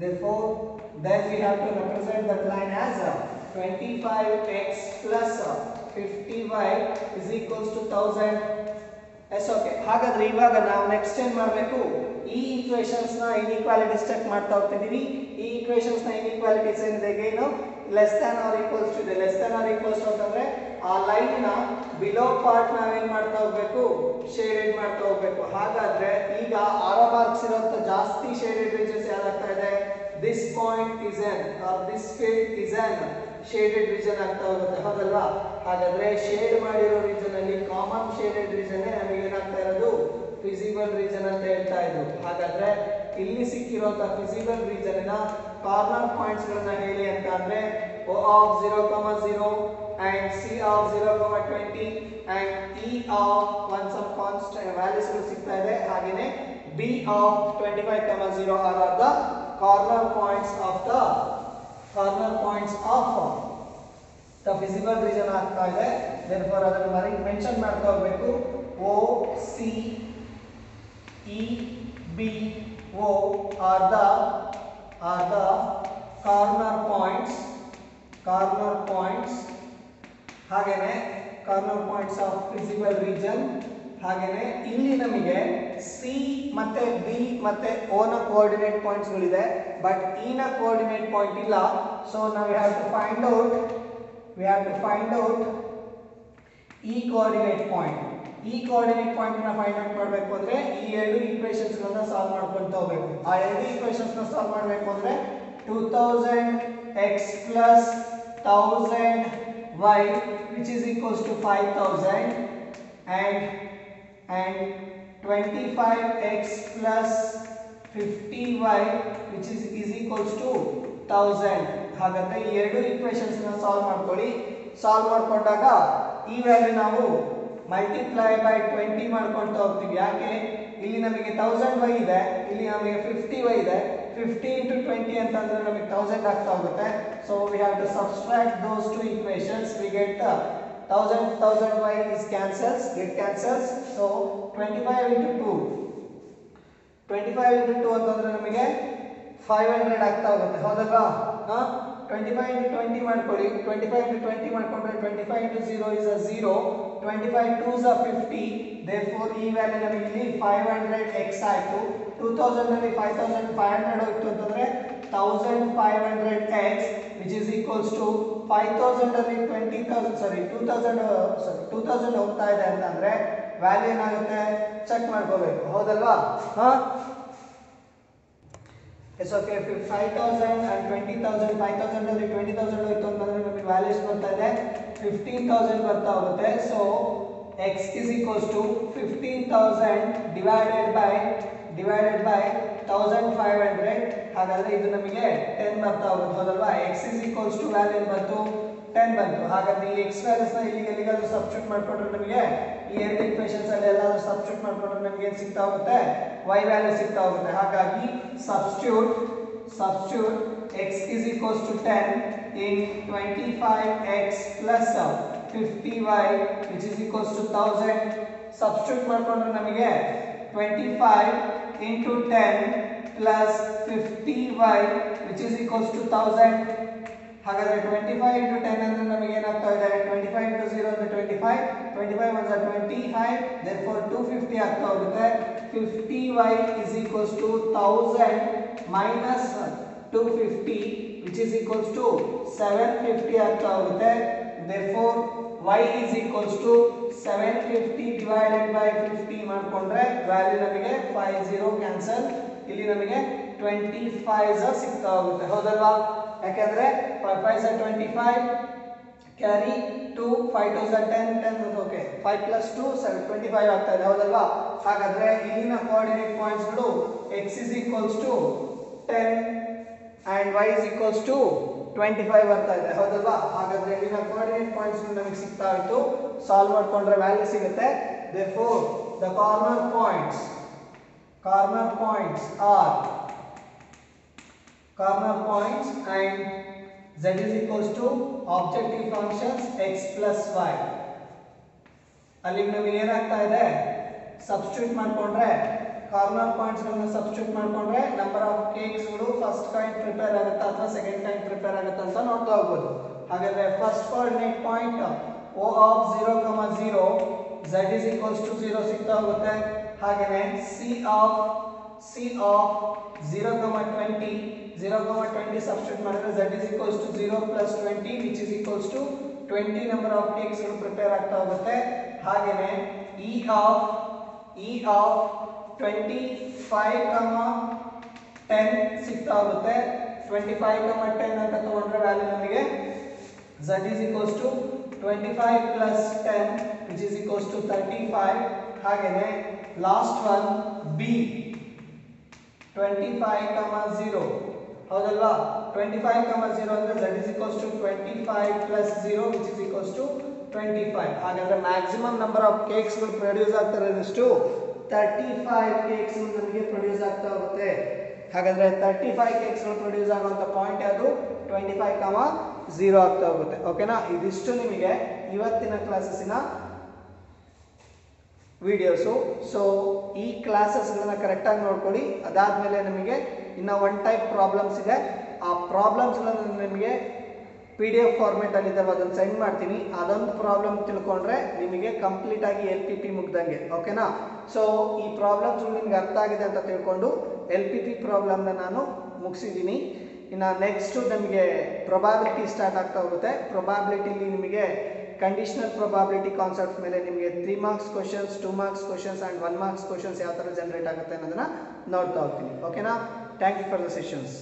Therefore, then we have to represent that line as 25x plus 50y is equals to 1000. Yes okay. ಹಾಗಾದ್ರೆ ಇವಾಗ ನಾವು next ಏನ್ ಮಾಡಬೇಕು, ಈ equations ನ inequalities check ಮಾಡ್ತಾ ಹೋಗ್ತಿದೀವಿ. ಈ equations ನ ಇನ್ಇಕ್ವಾಲಿಟೀಸ್ ಏನಿದೆ ಏನು, less than or equals to ಇದೆ. ಲೆಸ್ ದ್ಯಾನ್ ಆರ್ ಈಕ್ವಲ್ಸ್ ಅಂತಂದ್ರೆ ಆ ಲೈನ್ ನ ಬಿಲೋ ಪಾರ್ಟ್ ನಾವೇನ್ ಮಾಡ್ತಾ ಹೋಗ್ಬೇಕು, ಶೇಡೆಡ್ ಮಾಡ್ತಾ ಹೋಗ್ಬೇಕು. ಹಾಗಾದ್ರೆ ಈಗ ಆರೋ ಮಾರ್ಕ್ಸ್ ಇರುವಂತ ಜಾಸ್ತಿ ಶೇಡೆಡ್ ರೀಜನ್ಸ್ ಯಾವ್ದಾಗ್ತಾ ಇದೆ, this point is in or this field is in shaded region ಆಗ್ತಾ ಹೋಗುತ್ತೆ, ಹೌದಲ್ವಾ? ಹಾಗಾದ್ರೆ ಶೇಡ್ ಮಾಡಿರೋ ರೀಜನ್ ಅಲ್ಲಿ ಕಾಮನ್ ಶೇಡೆಡ್ ರೀಜನ್ ನಮಗೆ ಏನಾಗ್ತಾ ಇರೋದು, ಫಿಸಿಬಲ್ ರೀಜನ್ ಅಂತ ಹೇಳ್ತಾ ಇದ್ರು. ಹಾಗಾದ್ರೆ ಇಲ್ಲಿ ಸಿಕ್ಕಿರುವಂತ ಫಿಸಿಬಲ್ ರೀಜನ್ ನ ಕಾರ್ನರ್ ಪಾಯಿಂಟ್ಸ್ ಗಳನ್ನ ಹೇಳಿ ಅಂತ ಅಂದ್ರೆ O of 0,0 and C of 0,20 and E of one some constant values ಗಳು ಸಿಗ್ತಾ ಇದೆ. ಹಾಗೇನೆ B of 25,0 are the corner points of the visible region ಆಗ್ತಾ ಇದೆ. therefore ಅದನ್ನ ಮೆನ್ಷನ್ ಮಾಡ್ತಾ ಹೋಗಬೇಕು. O C E B O are the corner points ಹಾಗೇನೆ corner points of feasible region. ಹಾಗೇನೆ ಇಲ್ಲಿ ನಮಗೆ ಸಿ ಮತ್ತೆ ಬಿ ಮತ್ತೆ ಓ ನ ಕೋಆರ್ಡಿನೇಟ್ ಪಾಯಿಂಟ್ಸ್ ಗಳಿದೆ, ಬಟ್ ಇ ನ ಕೋಆರ್ಡಿನೇಟ್ ಪಾಯಿಂಟ್ ಇಲ್ಲ. ಸೊ ನಾವು we have to find out ಈ ಕೋಆರ್ಡಿನೇಟ್ ಪಾಯಿಂಟ್. ಈ ಕೋಆರ್ಡಿನೇಟ್ ಪಾಯಿಂಟ್ ನ ಫೈಂಡ್ ಔಟ್ ಮಾಡಬೇಕು ಅಂದ್ರೆ ಈ ಎರಡು ಈಕ್ವೇಷನ್ಸ್ ಗಳನ್ನ ಸಾಲ್ವ್ ಮಾಡ್ಕೊಂತ ಹೋಗಬೇಕು. ಆ ಎರಡು ಈಕ್ವೇಷನ್ಸ್ ನ ಸಾಲ್ವ್ ಮಾಡಬೇಕು ಅಂದ್ರೆ 2000x plus 1000y which is equals to 5000 and 25x plus 50y which is equals to 1000. ಹಾಗಾದ್ರೆ ಈ ಎರಡು ಈಕ್ವೇಷನ್ಸ್ ನ ಸಾಲ್ವ್ ಮಾಡ್ಕೊಳ್ಳಿ. ಸಾಲ್ವ್ ಮಾಡ್ಕೊಂಡಾಗ ಈ ವ್ಯಾಲ್ಯೂ ನಾವು ಮಲ್ಟಿಪ್ಲೈ ಬೈ 20 ಮಾಡ್ಕೊಂತ ಹೋಗ್ತೀವಿ. ಯಾಕೆ, ಇಲ್ಲಿ ನಮಗೆ 1000y ಇದೆ, ಇಲ್ಲಿ ನಮಗೆ 50y ಇದೆ. 50 into 20 ಅಂತಂದ್ರೆ ನಮಗೆ 1000 ಆಗ್ತಾ ಹೋಗುತ್ತೆ. So we have to subtract those two equations. We get 1000y is cancels. So 25 into 2 ಅಂತಂದ್ರೆ ನಮಗೆ 500 ಆಗ್ತಾ ಹೋಗುತ್ತೆ, ಹೌದಲ್ವಾ? 25 into 20 ಮಾಡ್ಕೊಳ್ಳಿ. 25 into 20 ಮಾಡ್ಕೊಂಡ್ರೆ 25 into 0 is a 0. 25 2s are 50. therefore ಈ ವ್ಯಾಲ್ಯೂ ನಮಗೆ ಇಲ್ಲಿ 500x ಆಯ್ತು. 2000 ನಲ್ಲಿ 5500 ಹೋಯ್ತು ಅಂತಂದ್ರೆ 1500x which is equals to 5000 ಅಲ್ಲಿ 2000 ಹೋಗ್ತಾ ಇದೆ ಅಂತಂದ್ರೆ ವ್ಯಾಲ್ಯೂ ಏನಾಗುತ್ತೆ ಚೆಕ್ ಮಾಡ್ಕೋಬೇಕು, ಹೌದಲ್ವಾ? It's okay. 5000 and 20,000, 5000 ಅಲ್ಲಿ 20,000 ಹೋಯ್ತು ಅಂತಂದ್ರೆ ನಮಗೆ ವ್ಯಾಲ್ಯೂಸ್ ಬರ್ತಾ ಇದೆ 15,000 ಬರ್ತಾ ಹೋಗುತ್ತೆ. So x is equals to 15,000 divided by 1500. ಹಾಗಾದ್ರೆ ಇದು ನಮಗೆ 10 ಬರ್ತಾ ಹೋಗುತ್ತೆ, ಹೌದಲ್ವಾ? x is equals to value ಬಂತು 10 ಬಂತು. ಹಾಗಾದ್ರೆ ಈ x ವ್ಯಾಲ್ಯೂಸ್ ನ ಇಲ್ಲಿ ಎಲ್ಲಿಗಾದ್ರೂ ಸಬ್ಸ್ಟಿಟ್ಯೂಟ್ ಮಾಡ್ಕೊಂಡ್ರೆ ನಮಗೆ ಈ ಎರಡು ಈಕ್ವೇಷನ್ಸ್ ಅಲ್ಲಿ ಎಲ್ಲಾದ್ರೂ ಸಬ್ಸ್ಟಿಟ್ಯೂಟ್ ಮಾಡ್ಕೊಂಡ್ರೆ ನಮಗೆ ಏನು ಸಿಗ್ತಾ ಹೋಗುತ್ತೆ, y ವ್ಯಾಲ್ಯೂ ಸಿಗ್ತಾ ಹೋಗುತ್ತೆ. ಹಾಗಾಗಿ substitute x is equals to 10 in 25x plus 50y which is equals to 1000. Substitute ಮಾಡ್ಕೊಂಡ್ರೆ ನಮಗೆ 25 into 10 plus 50y which is equals to 1000. ಹಾಗಾದ್ರೆ 25 into 10 ಅಂದ್ರೆ ನಮಗೆ ಏನಾಗ್ತಾ ಇದೆ, 25 into 0 ಅಂದ್ರೆ 25 1s are 25. therefore 250 ಆಗ್ತಾ ಹೋಗುತ್ತೆ. 50y is equals to 1000 minus 250 which is equals to 750 ಆಗ್ತಾ ಹೋಗುತ್ತೆ. therefore y is equals to 750 divided by 50 ಮಾಡ್ಕೊಂಡ್ರೆ ವ್ಯಾಲ್ಯೂ ನಮಗೆ 50 ಕ್ಯಾನ್ಸಲ್. ಇಲ್ಲಿ ನಮಗೆ 25 ಸಿಗ್ತಾ ಹೋಗುತ್ತೆ, ಹೌದಲ್ವಾ? ಯಾಕಂದ್ರೆ 5 5 25 ಕ್ಯಾರಿ 2 5 2 10 10 ಓಕೆ 5 plus 2 7 25 ಆಗ್ತಾ ಇದೆ, ಹೌದಲ್ವಾ? ಹಾಗಾದ್ರೆ ಇಲ್ಲಿನ ಕೋಆರ್ಡಿನೇಟ್ ಪಾಯಿಂಟ್ಸ್ ಗಳು x is equals to 10 and y is equals to 25 ಬರ್ತಾ ಇದೆ, ಹೌದಲ್ವಾ? ಹಾಗಾದ್ರೆ ಇಲ್ಲಿನ ಕೋಆರ್ಡಿನೇಟ್ ಪಾಯಿಂಟ್ಸ್ ನಮಗೆ ಸಿಗ್ತಾ ಇತ್ತು. ಸಾಲ್ವ್ ಮಾಡ್ಕೊಂಡ್ರೆ ವ್ಯಾಲ್ಯೂ ಸಿಗುತ್ತೆ. therefore the corner points and z is equals to objective functions x plus y. ಅಲ್ಲಿ ನಮಗೆ ಏನಾಗ್ತಾ ಇದೆ, ಸಬ್ಸ್ಟಿಟ್ಯೂಟ್ ಮಾಡ್ಕೊಂಡ್ರೆ ಕಾರ್ನರ್ ಪಾಯಿಂಟ್ಸ್ ಗಳನ್ನ ಸಬ್ಸ್ಟಿಟ್ಯೂಟ್ ಮಾಡ್ಕೊಂಡ್ರೆ ನಂಬರ್ ಆಫ್ ಕೇಕ್ಸ್ ಗಳು ಫಸ್ಟ್ ಕೈಂಡ್ ಪ್ರಿಪೇರ್ ಆಗುತ್ತಾ ಅಥವಾ ಸೆಕೆಂಡ್ ಕೈಂಡ್ ಪ್ರಿಪೇರ್ ಆಗುತ್ತಾ ಅಂತ ನೋಡ್ತಾ ಹೋಗ್ಬೋದು. ಹಾಗಾದ್ರೆ first coordinate point O of 0,0 z is equals to 0 ಸಿಗ್ತಾ ಹೋಗುತ್ತೆ. ಹಾಗೇನೆ c of 0,20 ಸಬ್ಸ್ಟಿಟ್ಯೂಟ್ ಮಾಡಿದ್ರೆ z is equals to 0 plus 20 which is equals to 20 number of cakes ಗಳು ಪ್ರಿಪೇರ್ ಆಗ್ತಾ ಹೋಗುತ್ತೆ. ಹಾಗೇನೆ e of 25,10 ಸಿಗ್ತಾ ಹೋಗುತ್ತೆ. 25,10 ಅಂತ ತಗೊಂಡ್ರೆ ವ್ಯಾಲ್ಯೂ ನಮಗೆ z is equals to 25 plus 10 which is equals to 35. ಹಾಗೇನೆ ಲಾಸ್ಟ್ ಒನ್ b 25,0 ಹೌದಲ್ವಾ. 25,0 ಅಂದ್ರೆ z is equals to 25 plus 0 which is equals to 25. ಹಾಗಾದ್ರೆ ಮ್ಯಾಕ್ಸಿಮಮ್ ನಂಬರ್ ಆಫ್ ಕೇಕ್ಸ್ ಗಳು ಪ್ರೊಡ್ಯೂಸ್ ಆಗ್ತಾ ಇರೋದಷ್ಟು 35 ಕೇಕ್ಸ್ ನಮಗೆ ಪ್ರೊಡ್ಯೂಸ್ ಆಗ್ತಾ ಹೋಗುತ್ತೆ. ಹಾಗಾದ್ರೆ 35 ಕೇಕ್ಸ್ ಗಳು ಪ್ರೊಡ್ಯೂಸ್ ಆಗುವಂತ ಪಾಯಿಂಟ್ ಯಾವುದು 25,0 ಆಗ್ತಾ ಹೋಗುತ್ತೆ. ಓಕೆನಾ. ಇದಿಷ್ಟು ನಿಮಗೆ ಇವತ್ತಿನ ಕ್ಲಾಸಸ್ಸಿನ ವಿಡಿಯೋಸು. ಸೊ ಈ ಕ್ಲಾಸಸ್ಗಳನ್ನ ಕರೆಕ್ಟಾಗಿ ನೋಡ್ಕೊಳ್ಳಿ. ಅದಾದಮೇಲೆ ನಿಮಗೆ ಇನ್ನು ಒನ್ ಟೈಪ್ ಪ್ರಾಬ್ಲಮ್ಸ್ ಇದೆ. ಆ ಪ್ರಾಬ್ಲಮ್ಸ್ಗಳನ್ನು ನಿಮಗೆ PDF ಫಾರ್ಮೇಟಲ್ಲಿ ಇದ್ದಾವೆ, ಅದನ್ನು ಸೆಂಡ್ ಮಾಡ್ತೀನಿ. ಅದೊಂದು ಪ್ರಾಬ್ಲಮ್ ತಿಳ್ಕೊಂಡ್ರೆ ನಿಮಗೆ ಕಂಪ್ಲೀಟ್ ಆಗಿ LPP ಮುಗ್ದಂಗೆ. ಓಕೆನಾ. ಸೊ ಈ ಪ್ರಾಬ್ಲಮ್ಸ್ಗಳು ನಿಮ್ಗೆ ಅರ್ಥ ಆಗಿದೆ ಅಂತ ತಿಳ್ಕೊಂಡು LPP ಪ್ರಾಬ್ಲಮ್ನ ನಾನು ಮುಗಿಸಿದ್ದೀನಿ. ಇನ್ನು ನೆಕ್ಸ್ಟು ನಮಗೆ ಪ್ರೊಬಾಬಿಲಿಟಿ ಸ್ಟಾರ್ಟ್ ಆಗ್ತಾ ಹೋಗುತ್ತೆ. ಪ್ರೊಬಾಬಿಲಿಟಿಲಿ ನಿಮಗೆ ಕಂಡೀಷನಲ್ ಪ್ರೊಬಾಬಿಲಿಟಿ ಕಾನ್ಸೆಪ್ಟ್ ಮೇಲೆ ನಿಮಗೆ 3 marks questions, 2 marks questions and 1 marks questions ಯಾವ ಥರ ಜನರೇಟ್ ಆಗುತ್ತೆ ಅನ್ನೋದನ್ನು ನೋಡ್ತಾ ಹೋಗ್ತೀನಿ. ಓಕೆನಾ. Thank you for the sessions.